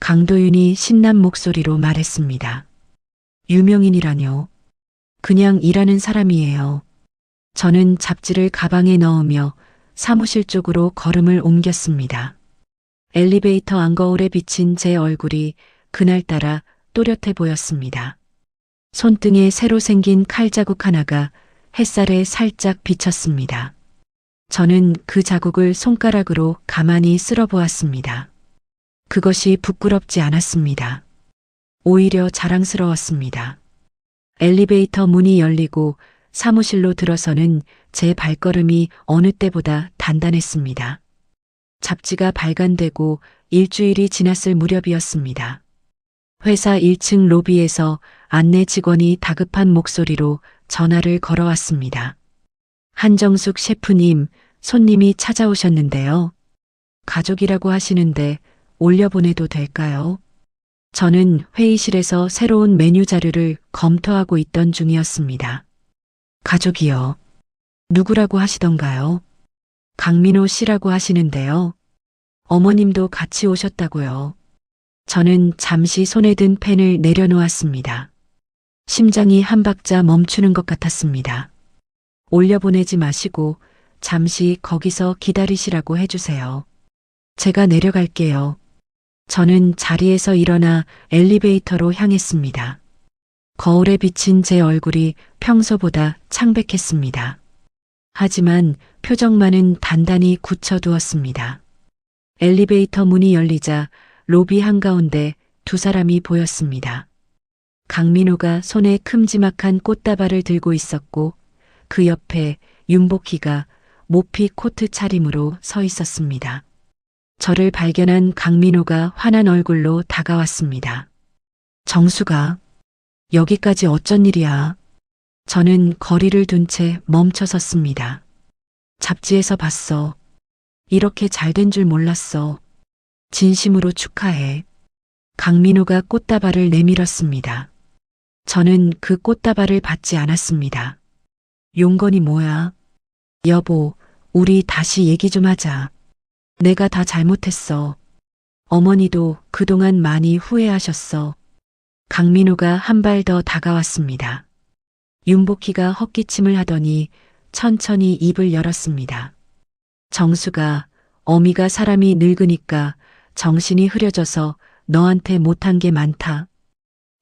강도윤이 신난 목소리로 말했습니다. 유명인이라뇨. 그냥 일하는 사람이에요. 저는 잡지를 가방에 넣으며 사무실 쪽으로 걸음을 옮겼습니다. 엘리베이터 안거울에 비친 제 얼굴이 그날따라 또렷해 보였습니다. 손등에 새로 생긴 칼자국 하나가 햇살에 살짝 비쳤습니다. 저는 그 자국을 손가락으로 가만히 쓸어보았습니다. 그것이 부끄럽지 않았습니다. 오히려 자랑스러웠습니다. 엘리베이터 문이 열리고 사무실로 들어서는 제 발걸음이 어느 때보다 단단했습니다. 잡지가 발간되고 일주일이 지났을 무렵이었습니다. 회사 1층 로비에서 안내 직원이 다급한 목소리로 전화를 걸어왔습니다. 한정숙 셰프님, 손님이 찾아오셨는데요. 가족이라고 하시는데 올려보내도 될까요? 저는 회의실에서 새로운 메뉴 자료를 검토하고 있던 중이었습니다. 가족이요. 누구라고 하시던가요? 강민호 씨라고 하시는데요. 어머님도 같이 오셨다고요. 저는 잠시 손에 든 펜을 내려놓았습니다. 심장이 한 박자 멈추는 것 같았습니다. 올려보내지 마시고 잠시 거기서 기다리시라고 해주세요. 제가 내려갈게요. 저는 자리에서 일어나 엘리베이터로 향했습니다. 거울에 비친 제 얼굴이 평소보다 창백했습니다. 하지만 표정만은 단단히 굳혀두었습니다. 엘리베이터 문이 열리자 로비 한가운데 두 사람이 보였습니다. 강민호가 손에 큼지막한 꽃다발을 들고 있었고 그 옆에 윤복희가 모피 코트 차림으로 서 있었습니다. 저를 발견한 강민호가 환한 얼굴로 다가왔습니다. 정수가, 여기까지 어쩐 일이야? 저는 거리를 둔 채 멈춰 섰습니다. 잡지에서 봤어. 이렇게 잘 된 줄 몰랐어. 진심으로 축하해. 강민호가 꽃다발을 내밀었습니다. 저는 그 꽃다발을 받지 않았습니다. 용건이 뭐야? 여보, 우리 다시 얘기 좀 하자. 내가 다 잘못했어. 어머니도 그동안 많이 후회하셨어. 강민호가 한 발 더 다가왔습니다. 윤복희가 헛기침을 하더니 천천히 입을 열었습니다. 정수가, 어미가 사람이 늙으니까 정신이 흐려져서 너한테 못한 게 많다.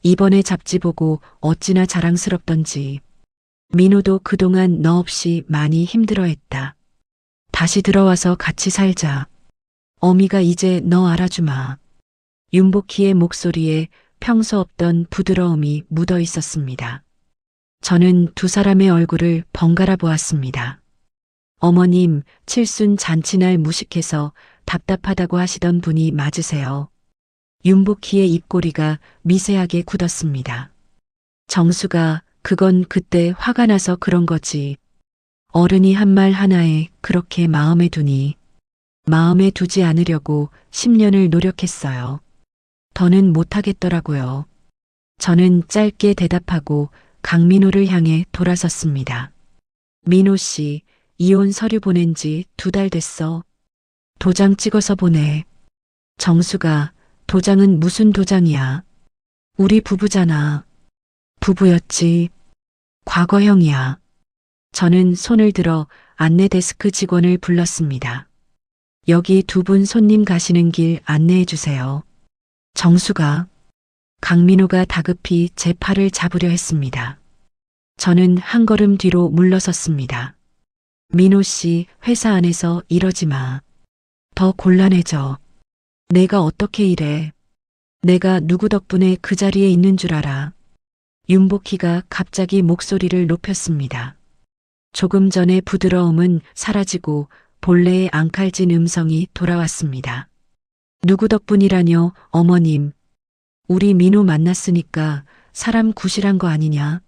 이번에 잡지 보고 어찌나 자랑스럽던지. 민호도 그동안 너 없이 많이 힘들어했다. 다시 들어와서 같이 살자. 어미가 이제 너 알아주마. 윤복희의 목소리에 평소 없던 부드러움이 묻어 있었습니다. 저는 두 사람의 얼굴을 번갈아 보았습니다. 어머님, 칠순 잔치날 무식해서 답답하다고 하시던 분이 맞으세요. 윤복희의 입꼬리가 미세하게 굳었습니다. 정수가, 그건 그때 화가 나서 그런 거지. 어른이 한 말 하나에 그렇게 마음에 두니. 마음에 두지 않으려고 10년을 노력했어요. 더는 못하겠더라고요. 저는 짧게 대답하고 강민호를 향해 돌아섰습니다. 민호 씨, 이혼 서류 보낸 지 2달 됐어. 도장 찍어서 보내. 정수가, 도장은 무슨 도장이야? 우리 부부잖아. 부부였지. 과거형이야. 저는 손을 들어 안내 데스크 직원을 불렀습니다. 여기 2분 손님 가시는 길 안내해 주세요. 정수가, 강민호가 다급히 제 팔을 잡으려 했습니다. 저는 한 걸음 뒤로 물러섰습니다. 민호 씨, 회사 안에서 이러지 마. 더 곤란해져. 내가 어떻게 이래. 내가 누구 덕분에 그 자리에 있는 줄 알아. 윤복희가 갑자기 목소리를 높였습니다. 조금 전의 부드러움은 사라지고 본래의 앙칼진 음성이 돌아왔습니다. 누구 덕분이라뇨, 어머님. 우리 민호 만났으니까 사람 구실한 거 아니냐?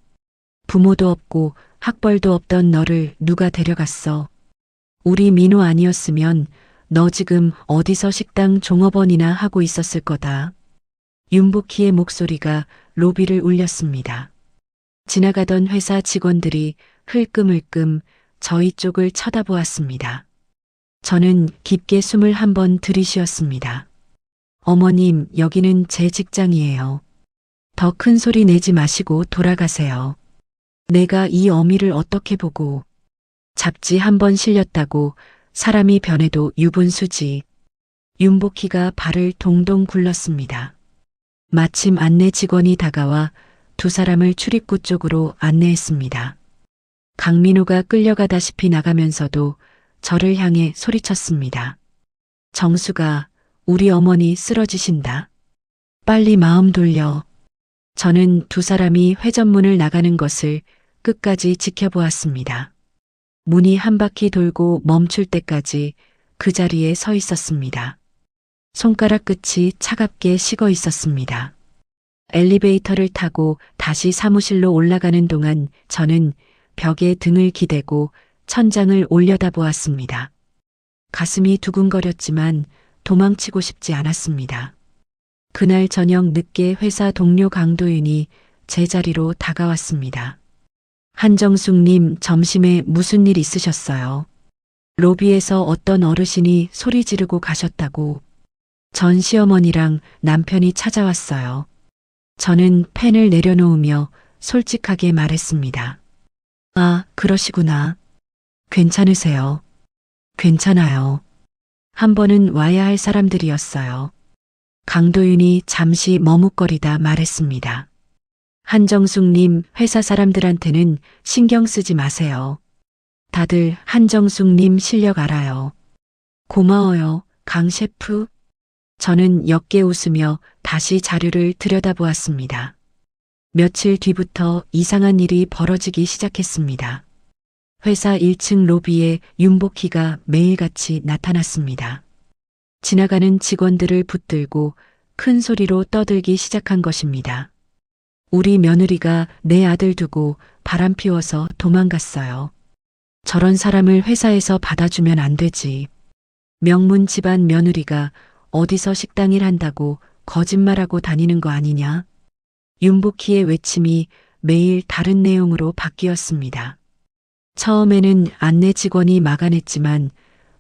부모도 없고 학벌도 없던 너를 누가 데려갔어. 우리 민호 아니었으면 너 지금 어디서 식당 종업원이나 하고 있었을 거다. 윤복희의 목소리가 로비를 울렸습니다. 지나가던 회사 직원들이 흘끔흘끔 저희 쪽을 쳐다보았습니다. 저는 깊게 숨을 한번 들이쉬었습니다. 어머님, 여기는 제 직장이에요. 더 큰 소리 내지 마시고 돌아가세요. 내가 이 어미를 어떻게 보고. 잡지 한 번 실렸다고 사람이 변해도 유분수지. 윤복희가 발을 동동 굴렀습니다. 마침 안내 직원이 다가와 2 사람을 출입구 쪽으로 안내했습니다. 강민호가 끌려가다시피 나가면서도 저를 향해 소리쳤습니다. 정수가, 우리 어머니 쓰러지신다. 빨리 마음 돌려. 저는 2 사람이 회전문을 나가는 것을 끝까지 지켜보았습니다. 문이 한 바퀴 돌고 멈출 때까지 그 자리에 서 있었습니다. 손가락 끝이 차갑게 식어 있었습니다. 엘리베이터를 타고 다시 사무실로 올라가는 동안 저는 벽에 등을 기대고 천장을 올려다보았습니다. 가슴이 두근거렸지만 도망치고 싶지 않았습니다. 그날 저녁 늦게 회사 동료 강도윤이 제 자리로 다가왔습니다. 한정숙님, 점심에 무슨 일 있으셨어요? 로비에서 어떤 어르신이 소리 지르고 가셨다고. 전 시어머니랑 남편이 찾아왔어요. 저는 펜을 내려놓으며 솔직하게 말했습니다. 아, 그러시구나. 괜찮으세요? 괜찮아요. 한 번은 와야 할 사람들이었어요. 강도윤이 잠시 머뭇거리다 말했습니다. 한정숙님, 회사 사람들한테는 신경 쓰지 마세요. 다들 한정숙님 실력 알아요. 고마워요, 강 셰프. 저는 옅게 웃으며 다시 자료를 들여다보았습니다. 며칠 뒤부터 이상한 일이 벌어지기 시작했습니다. 회사 1층 로비에 윤복희가 매일같이 나타났습니다. 지나가는 직원들을 붙들고 큰 소리로 떠들기 시작한 것입니다. 우리 며느리가 내 아들 두고 바람 피워서 도망갔어요. 저런 사람을 회사에서 받아주면 안 되지. 명문 집안 며느리가 어디서 식당 일 한다고 거짓말하고 다니는 거 아니냐? 윤복희의 외침이 매일 다른 내용으로 바뀌었습니다. 처음에는 안내 직원이 막아냈지만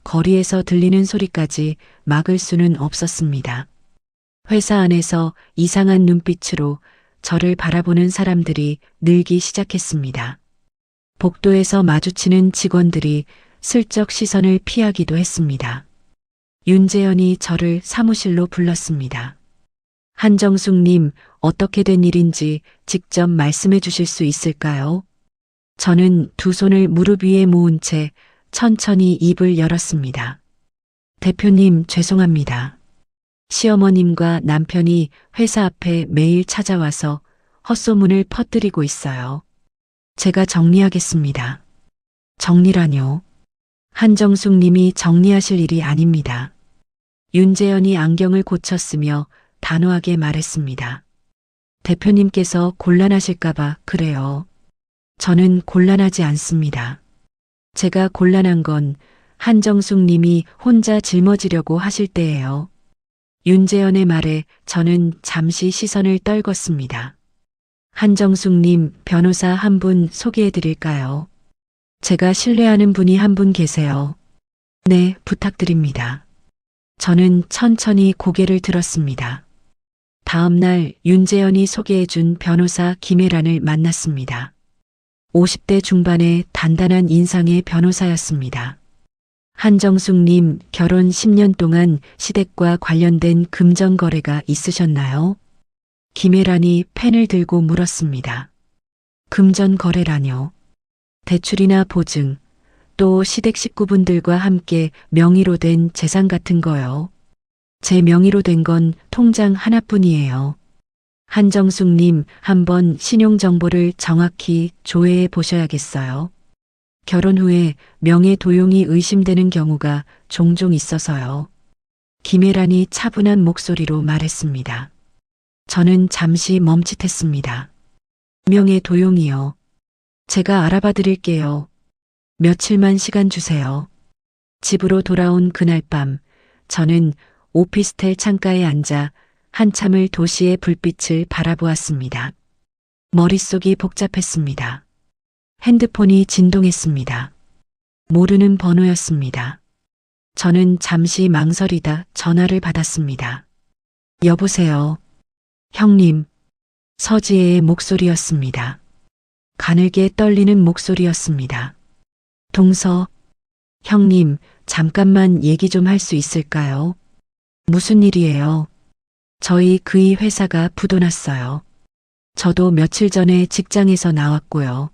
거리에서 들리는 소리까지 막을 수는 없었습니다. 회사 안에서 이상한 눈빛으로 저를 바라보는 사람들이 늘기 시작했습니다. 복도에서 마주치는 직원들이 슬쩍 시선을 피하기도 했습니다. 윤재현이 저를 사무실로 불렀습니다. 한정숙님, 어떻게 된 일인지 직접 말씀해 주실 수 있을까요? 저는 두 손을 무릎 위에 모은 채 천천히 입을 열었습니다. 대표님, 죄송합니다. 시어머님과 남편이 회사 앞에 매일 찾아와서 헛소문을 퍼뜨리고 있어요. 제가 정리하겠습니다. 정리라뇨? 한정숙 님이 정리하실 일이 아닙니다. 윤재현이 안경을 고쳤으며 단호하게 말했습니다. 대표님께서 곤란하실까봐 그래요. 저는 곤란하지 않습니다. 제가 곤란한 건 한정숙 님이 혼자 짊어지려고 하실 때예요. 윤재현의 말에 저는 잠시 시선을 떨궜습니다. 한정숙 님, 변호사 한 분 소개해 드릴까요? 제가 신뢰하는 분이 한 분 계세요. 네, 부탁드립니다. 저는 천천히 고개를 들었습니다. 다음 날 윤재현이 소개해 준 변호사 김혜란을 만났습니다. 50대 중반의 단단한 인상의 변호사였습니다. 한정숙님, 결혼 10년 동안 시댁과 관련된 금전 거래가 있으셨나요? 김혜란이 펜을 들고 물었습니다. 금전 거래라뇨? 대출이나 보증, 또 시댁 식구분들과 함께 명의로 된 재산 같은 거요. 제 명의로 된 건 통장 하나뿐이에요. 한정숙님, 한번 신용정보를 정확히 조회해 보셔야겠어요. 결혼 후에 명예 도용이 의심되는 경우가 종종 있어서요. 김혜란이 차분한 목소리로 말했습니다. 저는 잠시 멈칫했습니다. 명예 도용이요. 제가 알아봐 드릴게요. 며칠만 시간 주세요. 집으로 돌아온 그날 밤, 저는 오피스텔 창가에 앉아 한참을 도시의 불빛을 바라보았습니다. 머릿속이 복잡했습니다. 핸드폰이 진동했습니다. 모르는 번호였습니다. 저는 잠시 망설이다 전화를 받았습니다. 여보세요. 형님. 서지혜의 목소리였습니다. 가늘게 떨리는 목소리였습니다. 동서. 형님, 잠깐만 얘기 좀 할 수 있을까요? 무슨 일이에요? 저희 그이 회사가 부도났어요. 저도 며칠 전에 직장에서 나왔고요.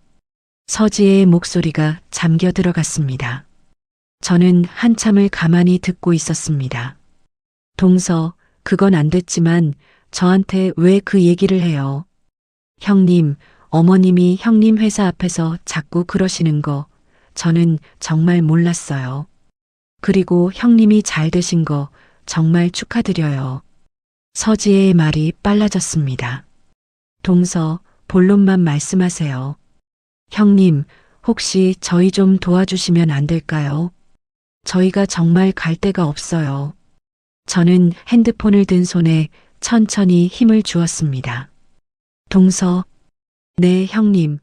서지혜의 목소리가 잠겨 들어갔습니다. 저는 한참을 가만히 듣고 있었습니다. 동서, 그건 안 됐지만 저한테 왜 그 얘기를 해요? 형님, 어머님이 형님 회사 앞에서 자꾸 그러시는 거 저는 정말 몰랐어요. 그리고 형님이 잘 되신 거 정말 축하드려요. 서지혜의 말이 빨라졌습니다. 동서, 본론만 말씀하세요. 형님, 혹시 저희 좀 도와주시면 안 될까요? 저희가 정말 갈 데가 없어요. 저는 핸드폰을 든 손에 천천히 힘을 주었습니다. 동서. 네, 형님.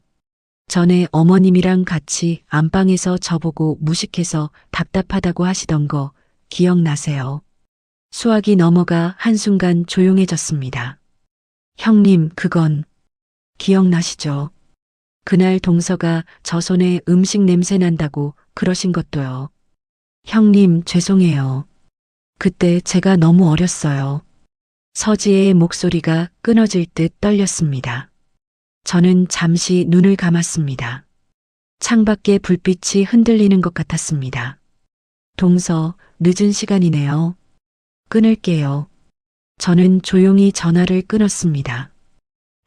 전에 어머님이랑 같이 안방에서 저보고 무식해서 답답하다고 하시던 거 기억나세요? 수화기 넘어가 한순간 조용해졌습니다. 형님, 그건 기억나시죠? 그날 동서가 저 손에 음식 냄새 난다고 그러신 것도요. 형님, 죄송해요. 그때 제가 너무 어렸어요. 서지혜의 목소리가 끊어질 듯 떨렸습니다. 저는 잠시 눈을 감았습니다. 창밖에 불빛이 흔들리는 것 같았습니다. 동서, 늦은 시간이네요. 끊을게요. 저는 조용히 전화를 끊었습니다.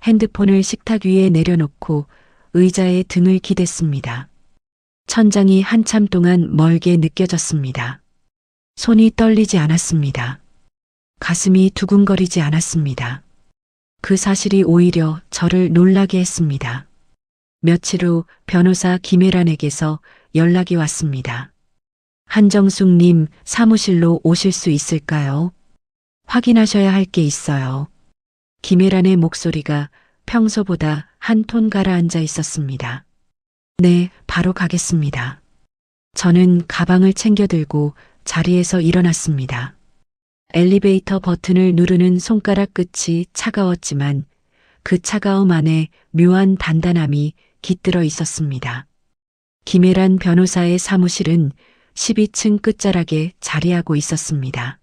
핸드폰을 식탁 위에 내려놓고 의자에 등을 기댔습니다. 천장이 한참 동안 멀게 느껴졌습니다. 손이 떨리지 않았습니다. 가슴이 두근거리지 않았습니다. 그 사실이 오히려 저를 놀라게 했습니다. 며칠 후 변호사 김혜란에게서 연락이 왔습니다. 한정숙님 사무실로 오실 수 있을까요? 확인하셔야 할 게 있어요. 김혜란의 목소리가 평소보다 한 톤 가라앉아 있었습니다. 네, 바로 가겠습니다. 저는 가방을 챙겨 들고 자리에서 일어났습니다. 엘리베이터 버튼을 누르는 손가락 끝이 차가웠지만 그 차가움 안에 묘한 단단함이 깃들어 있었습니다. 김혜란 변호사의 사무실은 12층 끝자락에 자리하고 있었습니다.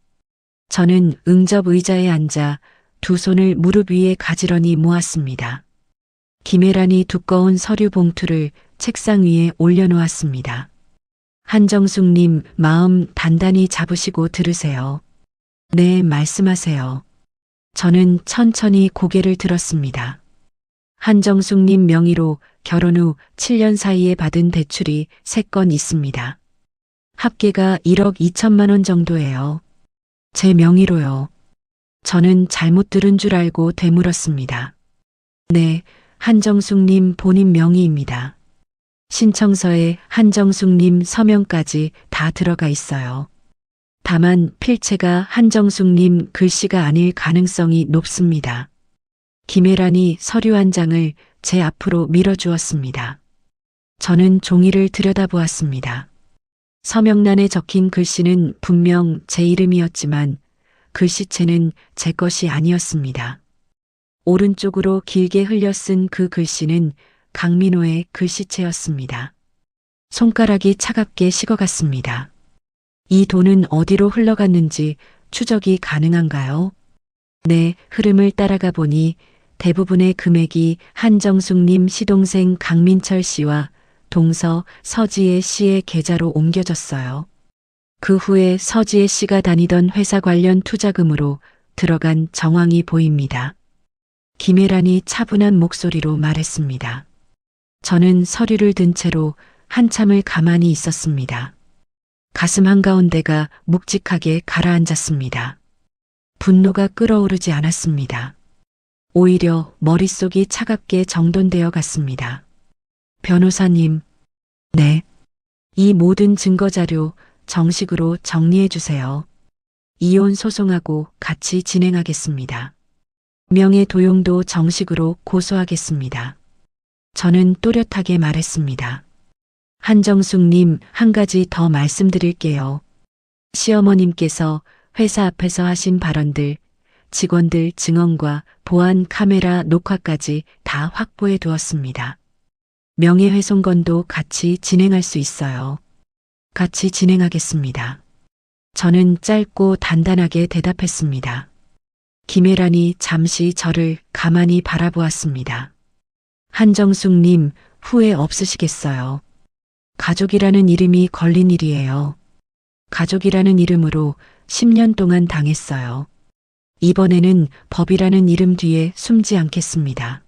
저는 응접 의자에 앉아 두 손을 무릎 위에 가지런히 모았습니다. 김혜란이 두꺼운 서류 봉투를 책상 위에 올려놓았습니다. 한정숙님 마음 단단히 잡으시고 들으세요. 네, 말씀하세요. 저는 천천히 고개를 들었습니다. 한정숙님 명의로 결혼 후 7년 사이에 받은 대출이 3건 있습니다. 합계가 1억 2천만 원 정도예요. 제 명의로요. 저는 잘못 들은 줄 알고 되물었습니다. 네, 한정숙님 본인 명의입니다. 신청서에 한정숙님 서명까지 다 들어가 있어요. 다만 필체가 한정숙님 글씨가 아닐 가능성이 높습니다. 김혜란이 서류 한 장을 제 앞으로 밀어주었습니다. 저는 종이를 들여다보았습니다. 서명란에 적힌 글씨는 분명 제 이름이었지만 글씨체는 제 것이 아니었습니다. 오른쪽으로 길게 흘려 쓴 그 글씨는 강민호의 글씨체였습니다. 손가락이 차갑게 식어갔습니다. 이 돈은 어디로 흘러갔는지 추적이 가능한가요? 네, 흐름을 따라가 보니 대부분의 금액이 한정숙님 시동생 강민철 씨와 동서 서지혜 씨의 계좌로 옮겨졌어요. 그 후에 서지혜 씨가 다니던 회사 관련 투자금으로 들어간 정황이 보입니다. 김혜란이 차분한 목소리로 말했습니다. 저는 서류를 든 채로 한참을 가만히 있었습니다. 가슴 한가운데가 묵직하게 가라앉았습니다. 분노가 끓어오르지 않았습니다. 오히려 머릿속이 차갑게 정돈되어 갔습니다. 변호사님, 네. 이 모든 증거자료 정식으로 정리해 주세요. 이혼 소송하고 같이 진행하겠습니다. 명예 도용도 정식으로 고소하겠습니다. 저는 또렷하게 말했습니다. 한정숙님, 한 가지 더 말씀드릴게요. 시어머님께서 회사 앞에서 하신 발언들, 직원들 증언과 보안 카메라 녹화까지 다 확보해 두었습니다. 명예훼손건도 같이 진행할 수 있어요. 같이 진행하겠습니다. 저는 짧고 단단하게 대답했습니다. 김혜란이 잠시 저를 가만히 바라보았습니다. 한정숙님, 후회 없으시겠어요? 가족이라는 이름이 걸린 일이에요. 가족이라는 이름으로 10년 동안 당했어요. 이번에는 법이라는 이름 뒤에 숨지 않겠습니다.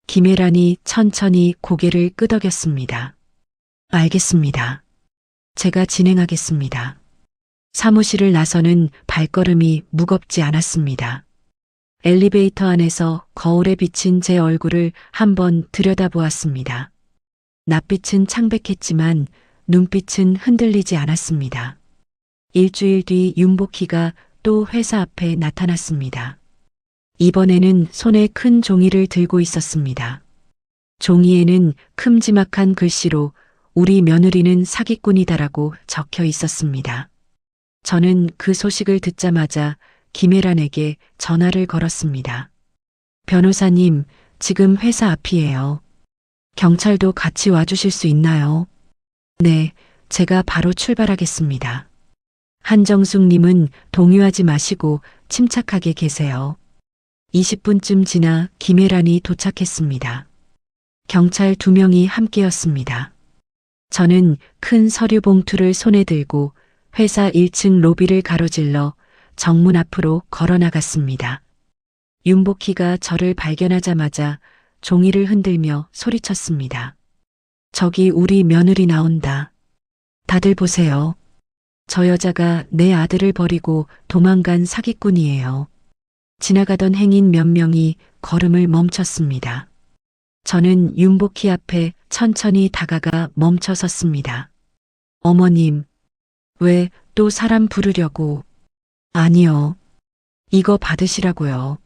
김혜란이 천천히 고개를 끄덕였습니다. 알겠습니다. 제가 진행하겠습니다. 사무실을 나서는 발걸음이 무겁지 않았습니다. 엘리베이터 안에서 거울에 비친 제 얼굴을 한번 들여다보았습니다. 낯빛은 창백했지만 눈빛은 흔들리지 않았습니다. 일주일 뒤 윤복희가 또 회사 앞에 나타났습니다. 이번에는 손에 큰 종이를 들고 있었습니다. 종이에는 큼지막한 글씨로 우리 며느리는 사기꾼이다라고 적혀 있었습니다. 저는 그 소식을 듣자마자 김혜란에게 전화를 걸었습니다. 변호사님, 지금 회사 앞이에요. 경찰도 같이 와주실 수 있나요? 네, 제가 바로 출발하겠습니다. 한정숙님은 동요하지 마시고 침착하게 계세요. 20분쯤 지나 김혜란이 도착했습니다. 경찰 2명이 함께였습니다. 저는 큰 서류 봉투를 손에 들고 회사 1층 로비를 가로질러 정문 앞으로 걸어 나갔습니다. 윤복희가 저를 발견하자마자 종이를 흔들며 소리쳤습니다. 저기 우리 며느리 나온다. 다들 보세요. 저 여자가 내 아들을 버리고 도망간 사기꾼이에요. 지나가던 행인 몇 명이 걸음을 멈췄습니다. 저는 윤복희 앞에 천천히 다가가 멈춰 섰습니다. 어머님, 왜 또 사람 부르려고? 아니요. 이거 받으시라고요.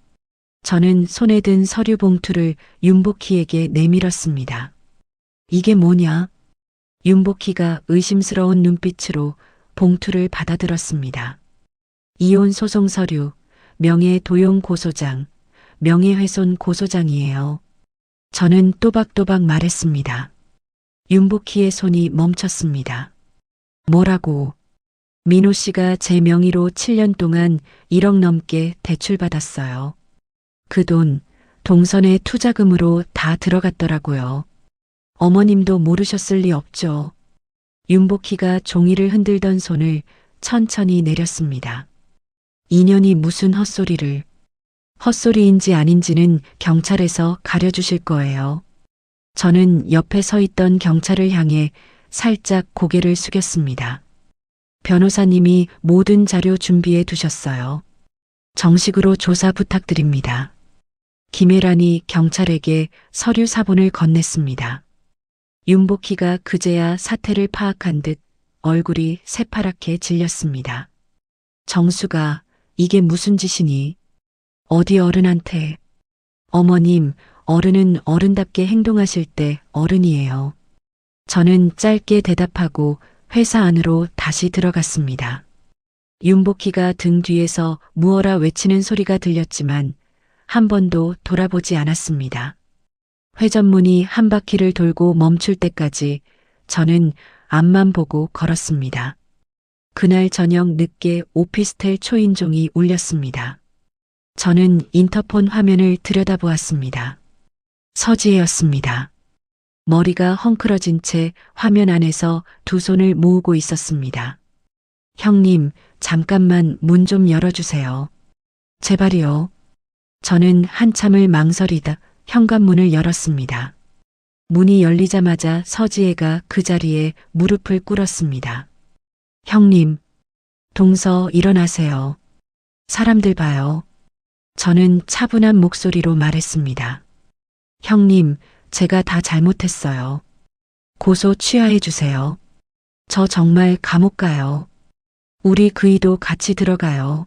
저는 손에 든 서류 봉투를 윤복희에게 내밀었습니다. 이게 뭐냐? 윤복희가 의심스러운 눈빛으로 봉투를 받아들었습니다. 이혼 소송 서류, 명예도용 고소장, 명예훼손 고소장이에요. 저는 또박또박 말했습니다. 윤복희의 손이 멈췄습니다. 뭐라고? 민호 씨가 제 명의로 7년 동안 1억 넘게 대출받았어요. 그 돈 동선의 투자금으로 다 들어갔더라고요. 어머님도 모르셨을 리 없죠. 윤복희가 종이를 흔들던 손을 천천히 내렸습니다. 인연이 무슨 헛소리를. 헛소리인지 아닌지는 경찰에서 가려주실 거예요. 저는 옆에 서 있던 경찰을 향해 살짝 고개를 숙였습니다. 변호사님이 모든 자료 준비해 두셨어요. 정식으로 조사 부탁드립니다. 김혜란이 경찰에게 서류 사본을 건넸습니다. 윤복희가 그제야 사태를 파악한 듯 얼굴이 새파랗게 질렸습니다. 정수가 이게 무슨 짓이니? 어디 어른한테? 어머님, 어른은 어른답게 행동하실 때 어른이에요. 저는 짧게 대답하고 회사 안으로 다시 들어갔습니다. 윤복희가 등 뒤에서 무어라 외치는 소리가 들렸지만 한 번도 돌아보지 않았습니다. 회전문이 한 바퀴를 돌고 멈출 때까지 저는 앞만 보고 걸었습니다. 그날 저녁 늦게 오피스텔 초인종이 울렸습니다. 저는 인터폰 화면을 들여다보았습니다. 서지혜였습니다. 머리가 헝클어진 채 화면 안에서 두 손을 모으고 있었습니다. 형님, 잠깐만 문 좀 열어주세요. 제발이요. 저는 한참을 망설이다 현관문을 열었습니다. 문이 열리자마자 서지혜가 그 자리에 무릎을 꿇었습니다. 형님, 동서 일어나세요. 사람들 봐요. 저는 차분한 목소리로 말했습니다. 형님, 제가 다 잘못했어요. 고소 취하해 주세요. 저 정말 감옥 가요. 우리 그이도 같이 들어가요.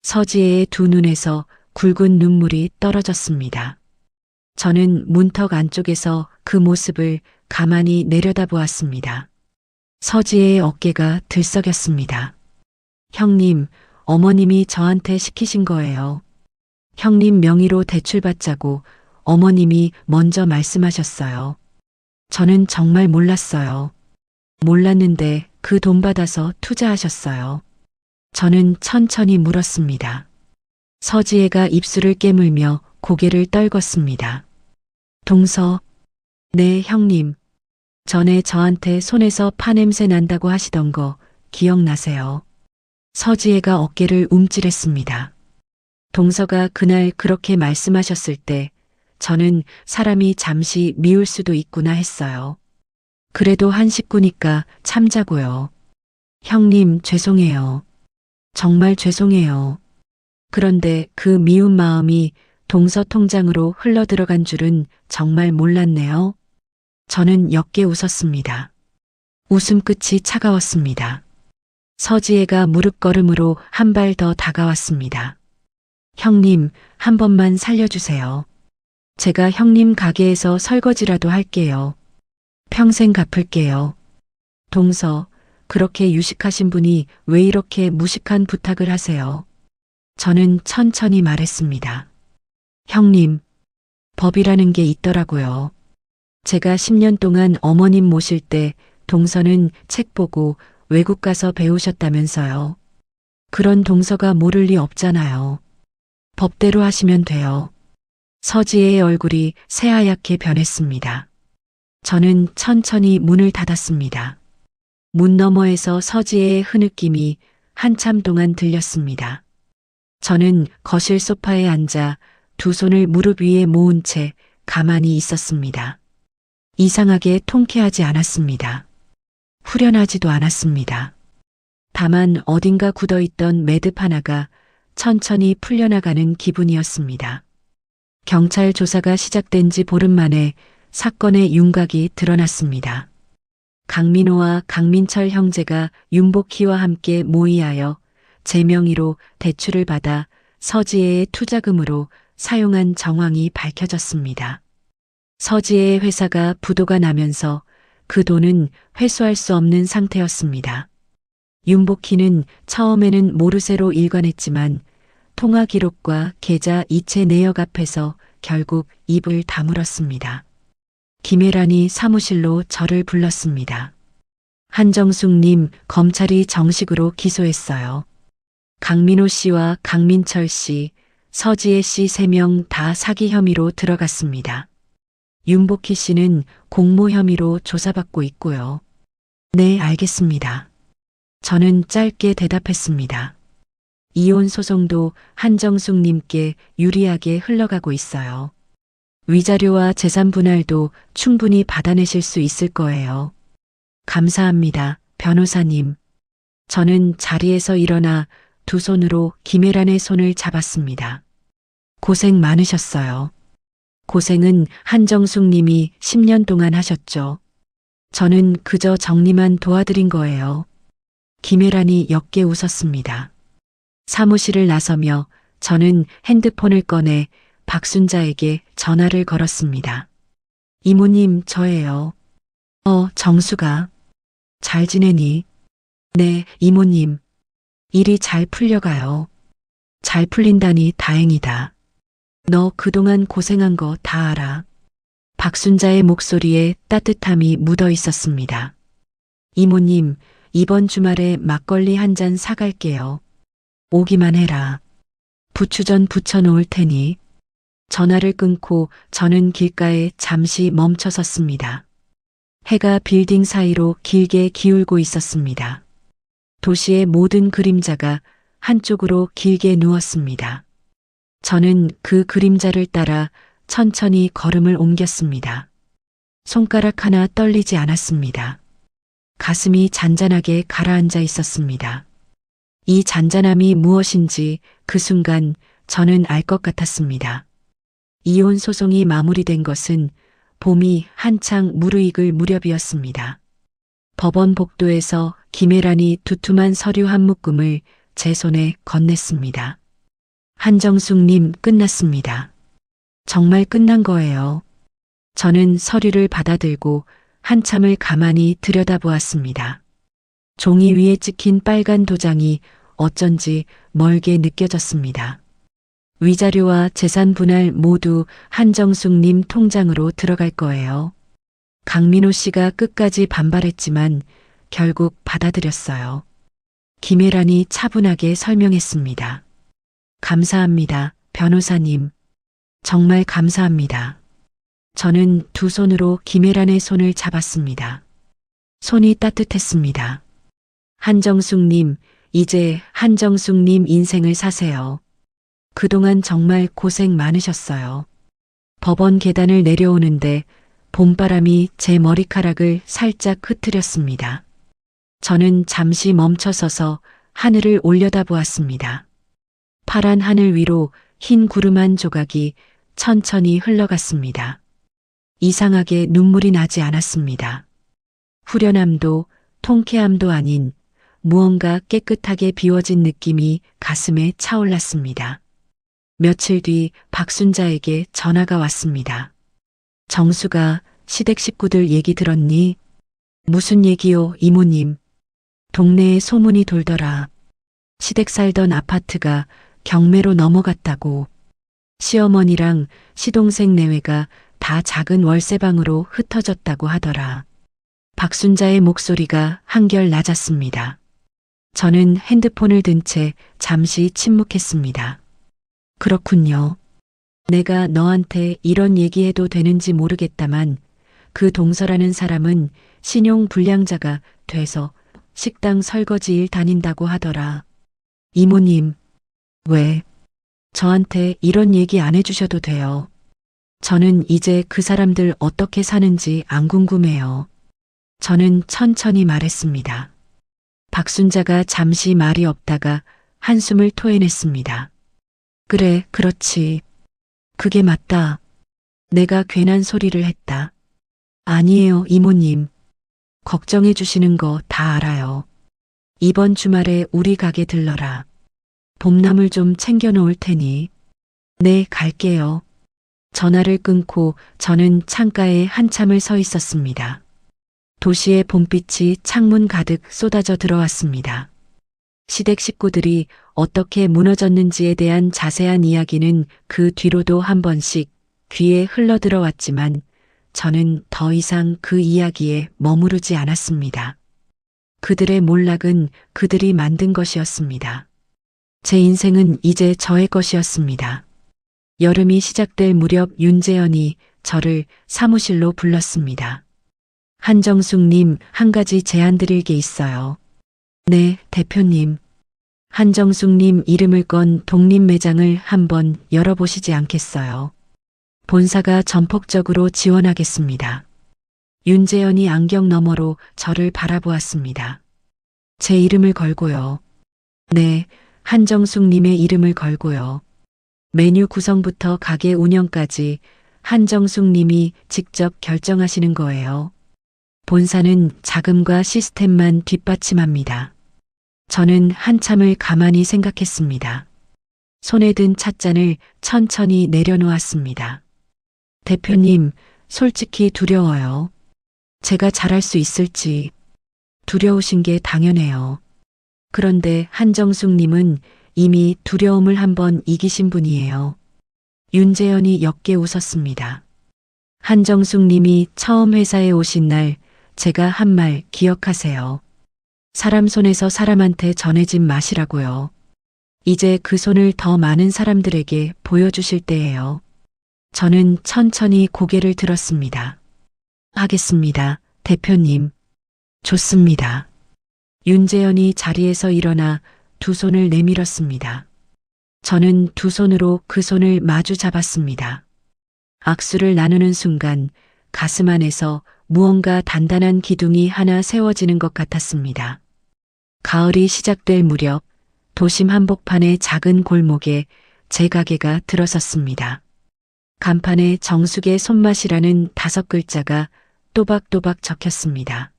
서지혜의 두 눈에서 굵은 눈물이 떨어졌습니다. 저는 문턱 안쪽에서 그 모습을 가만히 내려다보았습니다. 서지혜의 어깨가 들썩였습니다. 형님, 어머님이 저한테 시키신 거예요. 형님 명의로 대출받자고 어머님이 먼저 말씀하셨어요. 저는 정말 몰랐어요. 몰랐는데 그 돈 받아서 투자하셨어요. 저는 천천히 물었습니다. 서지혜가 입술을 깨물며 고개를 떨궜습니다. 동서, 네 형님. 전에 저한테 손에서 파냄새 난다고 하시던 거 기억나세요? 서지혜가 어깨를 움찔했습니다. 동서가 그날 그렇게 말씀하셨을 때 저는 사람이 잠시 미울 수도 있구나 했어요. 그래도 한 식구니까 참자고요. 형님 죄송해요. 정말 죄송해요. 그런데 그 미운 마음이 동서 통장으로 흘러들어간 줄은 정말 몰랐네요. 저는 옅게 웃었습니다. 웃음 끝이 차가웠습니다. 서지혜가 무릎걸음으로 한 발 더 다가왔습니다. 형님, 한 번만 살려주세요. 제가 형님 가게에서 설거지라도 할게요. 평생 갚을게요. 동서, 그렇게 유식하신 분이 왜 이렇게 무식한 부탁을 하세요? 저는 천천히 말했습니다. 형님, 법이라는 게 있더라고요. 제가 10년 동안 어머님 모실 때 동서는 책 보고 외국 가서 배우셨다면서요. 그런 동서가 모를 리 없잖아요. 법대로 하시면 돼요. 서지혜의 얼굴이 새하얗게 변했습니다. 저는 천천히 문을 닫았습니다. 문 너머에서 서지혜의 흐느낌이 한참 동안 들렸습니다. 저는 거실 소파에 앉아 두 손을 무릎 위에 모은 채 가만히 있었습니다. 이상하게 통쾌하지 않았습니다. 후련하지도 않았습니다. 다만 어딘가 굳어있던 매듭 하나가 천천히 풀려나가는 기분이었습니다. 경찰 조사가 시작된 지 보름 만에 사건의 윤곽이 드러났습니다. 강민호와 강민철 형제가 윤복희와 함께 모의하여 제 명의로 대출을 받아 서지혜의 투자금으로 사용한 정황이 밝혀졌습니다. 서지혜의 회사가 부도가 나면서 그 돈은 회수할 수 없는 상태였습니다. 윤복희는 처음에는 모르쇠로 일관했지만 통화 기록과 계좌 이체 내역 앞에서 결국 입을 다물었습니다. 김혜란이 사무실로 저를 불렀습니다. 한정숙님, 검찰이 정식으로 기소했어요. 강민호 씨와 강민철 씨, 서지혜 씨 3명 다 사기 혐의로 들어갔습니다. 윤복희 씨는 공모 혐의로 조사받고 있고요. 네, 알겠습니다. 저는 짧게 대답했습니다. 이혼 소송도 한정숙님께 유리하게 흘러가고 있어요. 위자료와 재산 분할도 충분히 받아내실 수 있을 거예요. 감사합니다, 변호사님. 저는 자리에서 일어나 두 손으로 김혜란의 손을 잡았습니다. 고생 많으셨어요. 고생은 한정숙 님이 10년 동안 하셨죠. 저는 그저 정리만 도와드린 거예요. 김혜란이 옅게 웃었습니다. 사무실을 나서며 저는 핸드폰을 꺼내 박순자에게 전화를 걸었습니다. 이모님, 저예요. 정수가. 잘 지내니? 네, 이모님. 일이 잘 풀려가요. 잘 풀린다니 다행이다. 너 그동안 고생한 거 다 알아. 박순자의 목소리에 따뜻함이 묻어 있었습니다. 이모님, 이번 주말에 막걸리 한 잔 사갈게요. 오기만 해라. 부추전 부쳐놓을 테니. 전화를 끊고 저는 길가에 잠시 멈춰 섰습니다. 해가 빌딩 사이로 길게 기울고 있었습니다. 도시의 모든 그림자가 한쪽으로 길게 누웠습니다. 저는 그 그림자를 따라 천천히 걸음을 옮겼습니다. 손가락 하나 떨리지 않았습니다. 가슴이 잔잔하게 가라앉아 있었습니다. 이 잔잔함이 무엇인지 그 순간 저는 알 것 같았습니다. 이혼 소송이 마무리된 것은 봄이 한창 무르익을 무렵이었습니다. 법원 복도에서 김혜란이 두툼한 서류 한 묶음을 제 손에 건넸습니다. 한정숙님, 끝났습니다. 정말 끝난 거예요. 저는 서류를 받아들고 한참을 가만히 들여다보았습니다. 종이 위에 찍힌 빨간 도장이 어쩐지 멀게 느껴졌습니다. 위자료와 재산 분할 모두 한정숙님 통장으로 들어갈 거예요. 강민호 씨가 끝까지 반발했지만 결국 받아들였어요. 김혜란이 차분하게 설명했습니다. 감사합니다, 변호사님. 정말 감사합니다. 저는 두 손으로 김혜란의 손을 잡았습니다. 손이 따뜻했습니다. 한정숙님, 이제 한정숙님 인생을 사세요. 그동안 정말 고생 많으셨어요. 법원 계단을 내려오는데 봄바람이 제 머리카락을 살짝 흐트렸습니다. 저는 잠시 멈춰서서 하늘을 올려다보았습니다. 파란 하늘 위로 흰 구름 한 조각이 천천히 흘러갔습니다. 이상하게 눈물이 나지 않았습니다. 후련함도 통쾌함도 아닌 무언가 깨끗하게 비워진 느낌이 가슴에 차올랐습니다. 며칠 뒤 박순자에게 전화가 왔습니다. 정수가 시댁 식구들 얘기 들었니? 무슨 얘기요, 이모님? 동네에 소문이 돌더라. 시댁 살던 아파트가 경매로 넘어갔다고. 시어머니랑 시동생 내외가 다 작은 월세방으로 흩어졌다고 하더라. 박순자의 목소리가 한결 낮았습니다. 저는 핸드폰을 든 채 잠시 침묵했습니다. 그렇군요. 내가 너한테 이런 얘기해도 되는지 모르겠다만 그 동서라는 사람은 신용 불량자가 돼서 식당 설거지 일 다닌다고 하더라. 이모님, 왜? 저한테 이런 얘기 안 해주셔도 돼요. 저는 이제 그 사람들 어떻게 사는지 안 궁금해요. 저는 천천히 말했습니다. 박순자가 잠시 말이 없다가 한숨을 토해냈습니다. 그래, 그렇지. 그게 맞다. 내가 괜한 소리를 했다. 아니에요, 이모님. 걱정해 주시는 거 다 알아요. 이번 주말에 우리 가게 들러라. 봄나물 좀 챙겨 놓을 테니. 네, 갈게요. 전화를 끊고 저는 창가에 한참을 서 있었습니다. 도시의 봄빛이 창문 가득 쏟아져 들어왔습니다. 시댁 식구들이 어떻게 무너졌는지에 대한 자세한 이야기는 그 뒤로도 한 번씩 귀에 흘러들어왔지만 저는 더 이상 그 이야기에 머무르지 않았습니다. 그들의 몰락은 그들이 만든 것이었습니다. 제 인생은 이제 저의 것이었습니다. 여름이 시작될 무렵 윤재현이 저를 사무실로 불렀습니다. 한정숙님, 한 가지 제안 드릴 게 있어요. 네, 대표님. 한정숙님 이름을 건 독립매장을 한번 열어보시지 않겠어요? 본사가 전폭적으로 지원하겠습니다. 윤재현이 안경 너머로 저를 바라보았습니다. 제 이름을 걸고요. 네, 한정숙님의 이름을 걸고요. 메뉴 구성부터 가게 운영까지 한정숙님이 직접 결정하시는 거예요. 본사는 자금과 시스템만 뒷받침합니다. 저는 한참을 가만히 생각했습니다. 손에 든 찻잔을 천천히 내려놓았습니다. 대표님, 솔직히 두려워요. 제가 잘할 수 있을지 두려우신 게 당연해요. 그런데 한정숙님은 이미 두려움을 한번 이기신 분이에요. 윤재현이 옅게 웃었습니다. 한정숙님이 처음 회사에 오신 날 제가 한 말 기억하세요. 사람 손에서 사람한테 전해진 맛이라고요. 이제 그 손을 더 많은 사람들에게 보여주실 때예요. 저는 천천히 고개를 들었습니다. 하겠습니다, 대표님. 좋습니다. 윤재현이 자리에서 일어나 두 손을 내밀었습니다. 저는 두 손으로 그 손을 마주 잡았습니다. 악수를 나누는 순간 가슴 안에서 무언가 단단한 기둥이 하나 세워지는 것 같았습니다. 가을이 시작될 무렵 도심 한복판의 작은 골목에 제 가게가 들어섰습니다. 간판에 정숙의 손맛이라는 5글자가 또박또박 적혔습니다.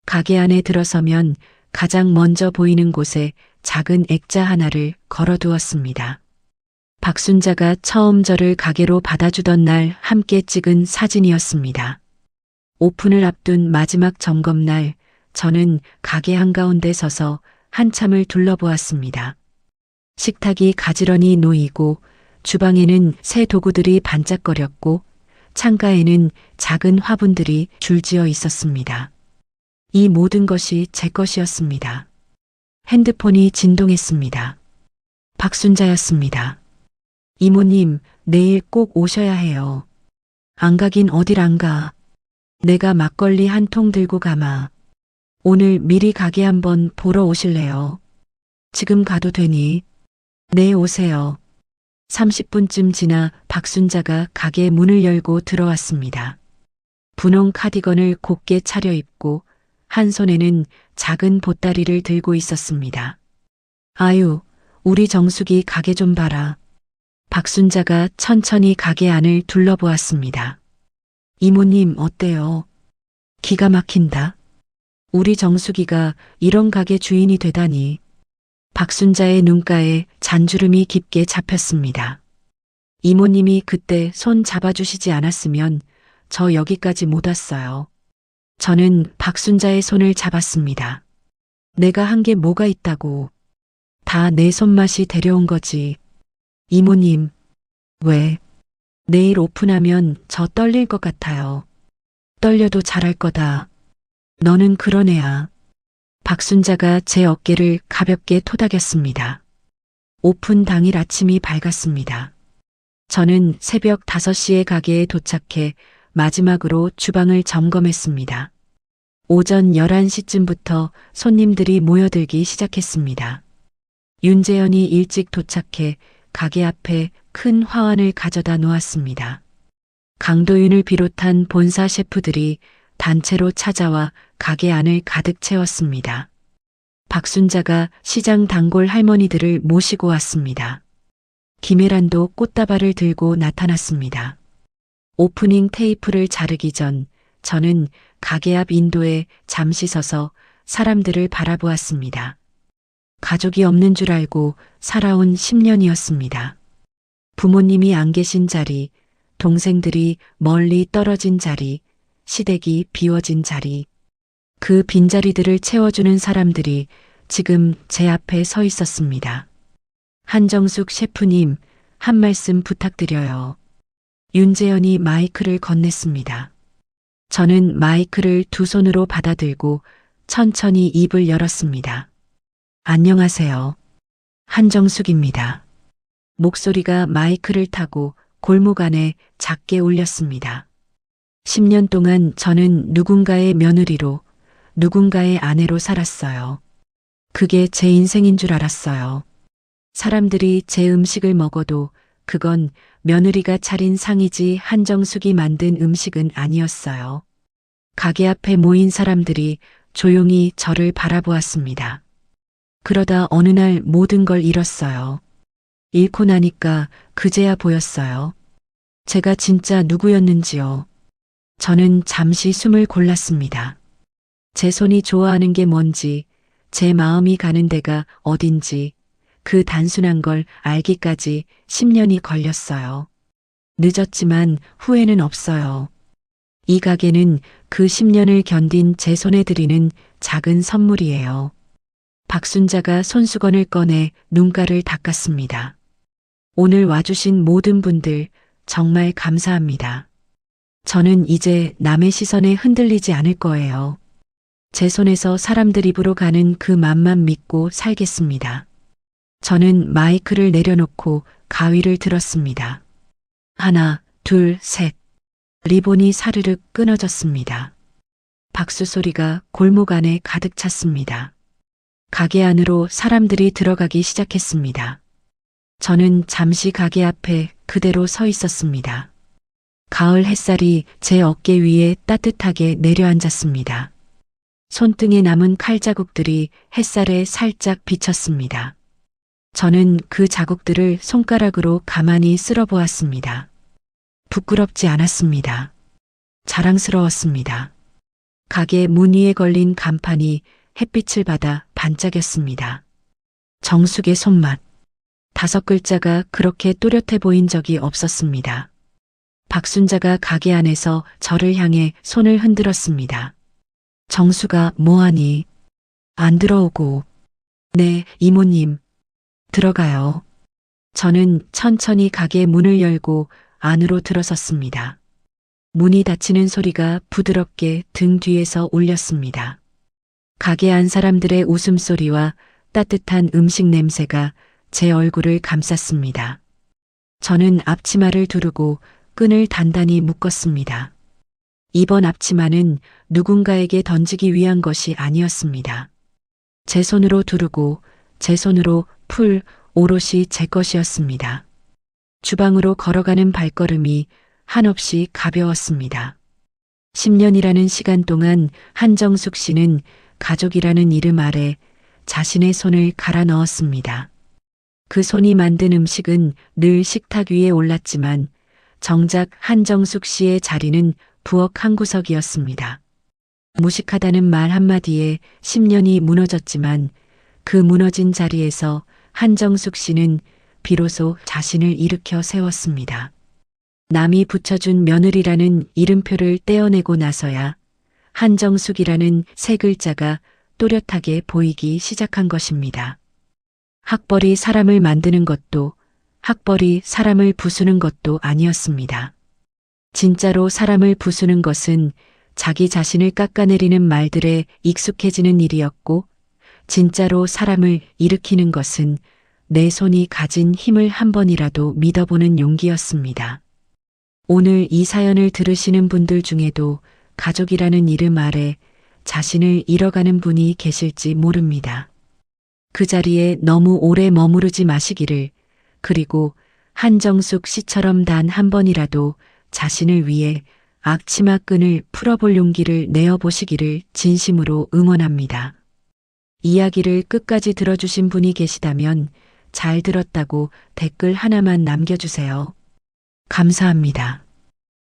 가게 안에 들어서면 가장 먼저 보이는 곳에 작은 액자 하나를 걸어두었습니다. 박순자가 처음 저를 가게로 받아주던 날 함께 찍은 사진이었습니다. 오픈을 앞둔 마지막 점검날 저는 가게 한가운데 서서 한참을 둘러보았습니다. 식탁이 가지런히 놓이고 주방에는 새 도구들이 반짝거렸고 창가에는 작은 화분들이 줄지어 있었습니다. 이 모든 것이 제 것이었습니다. 핸드폰이 진동했습니다. 박순자였습니다. 이모님, 내일 꼭 오셔야 해요. 안 가긴 어딜 안 가. 내가 막걸리 한 통 들고 가마. 오늘 미리 가게 한번 보러 오실래요? 지금 가도 되니? 네, 오세요. 30분쯤 지나 박순자가 가게 문을 열고 들어왔습니다. 분홍 카디건을 곱게 차려입고 한 손에는 작은 보따리를 들고 있었습니다. 아유, 우리 정숙이 가게 좀 봐라. 박순자가 천천히 가게 안을 둘러보았습니다. 이모님 어때요? 기가 막힌다. 우리 정숙이가 이런 가게 주인이 되다니. 박순자의 눈가에 잔주름이 깊게 잡혔습니다. 이모님이 그때 손 잡아주시지 않았으면 저 여기까지 못 왔어요. 저는 박순자의 손을 잡았습니다. 내가 한 게 뭐가 있다고. 다 내 손맛이 데려온 거지. 이모님, 왜? 내일 오픈하면 저 떨릴 것 같아요. 떨려도 잘할 거다. 너는 그런 애야. 박순자가 제 어깨를 가볍게 토닥였습니다. 오픈 당일 아침이 밝았습니다. 저는 새벽 5시에 가게에 도착해 마지막으로 주방을 점검했습니다. 오전 11시쯤부터 손님들이 모여들기 시작했습니다. 윤재현이 일찍 도착해 가게 앞에 큰 화환을 가져다 놓았습니다. 강도윤을 비롯한 본사 셰프들이 단체로 찾아와 가게 안을 가득 채웠습니다. 박순자가 시장 단골 할머니들을 모시고 왔습니다. 김혜란도 꽃다발을 들고 나타났습니다. 오프닝 테이프를 자르기 전 저는 가게 앞 인도에 잠시 서서 사람들을 바라보았습니다. 가족이 없는 줄 알고 살아온 10년이었습니다. 부모님이 안 계신 자리, 동생들이 멀리 떨어진 자리, 시댁이 비워진 자리, 그 빈자리들을 채워주는 사람들이 지금 제 앞에 서 있었습니다. 한정숙 셰프님, 한 말씀 부탁드려요. 윤재현이 마이크를 건넸습니다. 저는 마이크를 두 손으로 받아들고 천천히 입을 열었습니다. 안녕하세요. 한정숙입니다. 목소리가 마이크를 타고 골목 안에 작게 울렸습니다. 10년 동안 저는 누군가의 며느리로, 누군가의 아내로 살았어요. 그게 제 인생인 줄 알았어요. 사람들이 제 음식을 먹어도 그건 며느리가 차린 상이지 한정숙이 만든 음식은 아니었어요. 가게 앞에 모인 사람들이 조용히 저를 바라보았습니다. 그러다 어느 날 모든 걸 잃었어요. 잃고 나니까 그제야 보였어요. 제가 진짜 누구였는지요. 저는 잠시 숨을 골랐습니다. 제 손이 좋아하는 게 뭔지, 제 마음이 가는 데가 어딘지, 그 단순한 걸 알기까지 10년이 걸렸어요. 늦었지만 후회는 없어요. 이 가게는 그 10년을 견딘 제 손에 드리는 작은 선물이에요. 박순자가 손수건을 꺼내 눈가를 닦았습니다. 오늘 와주신 모든 분들 정말 감사합니다. 저는 이제 남의 시선에 흔들리지 않을 거예요. 제 손에서 사람들 입으로 가는 그 맛만 믿고 살겠습니다. 저는 마이크를 내려놓고 가위를 들었습니다. 하나, 둘, 셋. 리본이 사르륵 끊어졌습니다. 박수 소리가 골목 안에 가득 찼습니다. 가게 안으로 사람들이 들어가기 시작했습니다. 저는 잠시 가게 앞에 그대로 서 있었습니다. 가을 햇살이 제 어깨 위에 따뜻하게 내려앉았습니다. 손등에 남은 칼자국들이 햇살에 살짝 비쳤습니다. 저는 그 자국들을 손가락으로 가만히 쓸어보았습니다. 부끄럽지 않았습니다. 자랑스러웠습니다. 가게 문 위에 걸린 간판이 햇빛을 받아 반짝였습니다. 정숙의 손맛. 5글자가 그렇게 또렷해 보인 적이 없었습니다. 박순자가 가게 안에서 저를 향해 손을 흔들었습니다. 정수가 뭐하니? 안 들어오고. 네, 이모님. 들어가요. 저는 천천히 가게 문을 열고 안으로 들어섰습니다. 문이 닫히는 소리가 부드럽게 등 뒤에서 울렸습니다. 가게 안 사람들의 웃음소리와 따뜻한 음식 냄새가 제 얼굴을 감쌌습니다. 저는 앞치마를 두르고 끈을 단단히 묶었습니다. 이번 앞치마는 누군가에게 던지기 위한 것이 아니었습니다. 제 손으로 두르고 제 손으로 풀 오롯이 제 것이었습니다. 주방으로 걸어가는 발걸음이 한없이 가벼웠습니다. 10년이라는 시간 동안 한정숙 씨는 가족이라는 이름 아래 자신의 손을 갈아 넣었습니다. 그 손이 만든 음식은 늘 식탁 위에 올랐지만 정작 한정숙 씨의 자리는 부엌 한 구석이었습니다. 무식하다는 말 한마디에 10년이 무너졌지만 그 무너진 자리에서 한정숙 씨는 비로소 자신을 일으켜 세웠습니다. 남이 붙여준 며느리라는 이름표를 떼어내고 나서야 한정숙이라는 세 글자가 또렷하게 보이기 시작한 것입니다. 학벌이 사람을 만드는 것도 학벌이 사람을 부수는 것도 아니었습니다. 진짜로 사람을 부수는 것은 자기 자신을 깎아내리는 말들에 익숙해지는 일이었고 진짜로 사람을 일으키는 것은 내 손이 가진 힘을 한 번이라도 믿어보는 용기였습니다. 오늘 이 사연을 들으시는 분들 중에도 가족이라는 이름 아래 자신을 잃어가는 분이 계실지 모릅니다. 그 자리에 너무 오래 머무르지 마시기를, 그리고 한정숙 씨처럼 단 한 번이라도 자신을 위해 앞치마 끈을 풀어볼 용기를 내어보시기를 진심으로 응원합니다. 이야기를 끝까지 들어주신 분이 계시다면 잘 들었다고 댓글 하나만 남겨주세요. 감사합니다.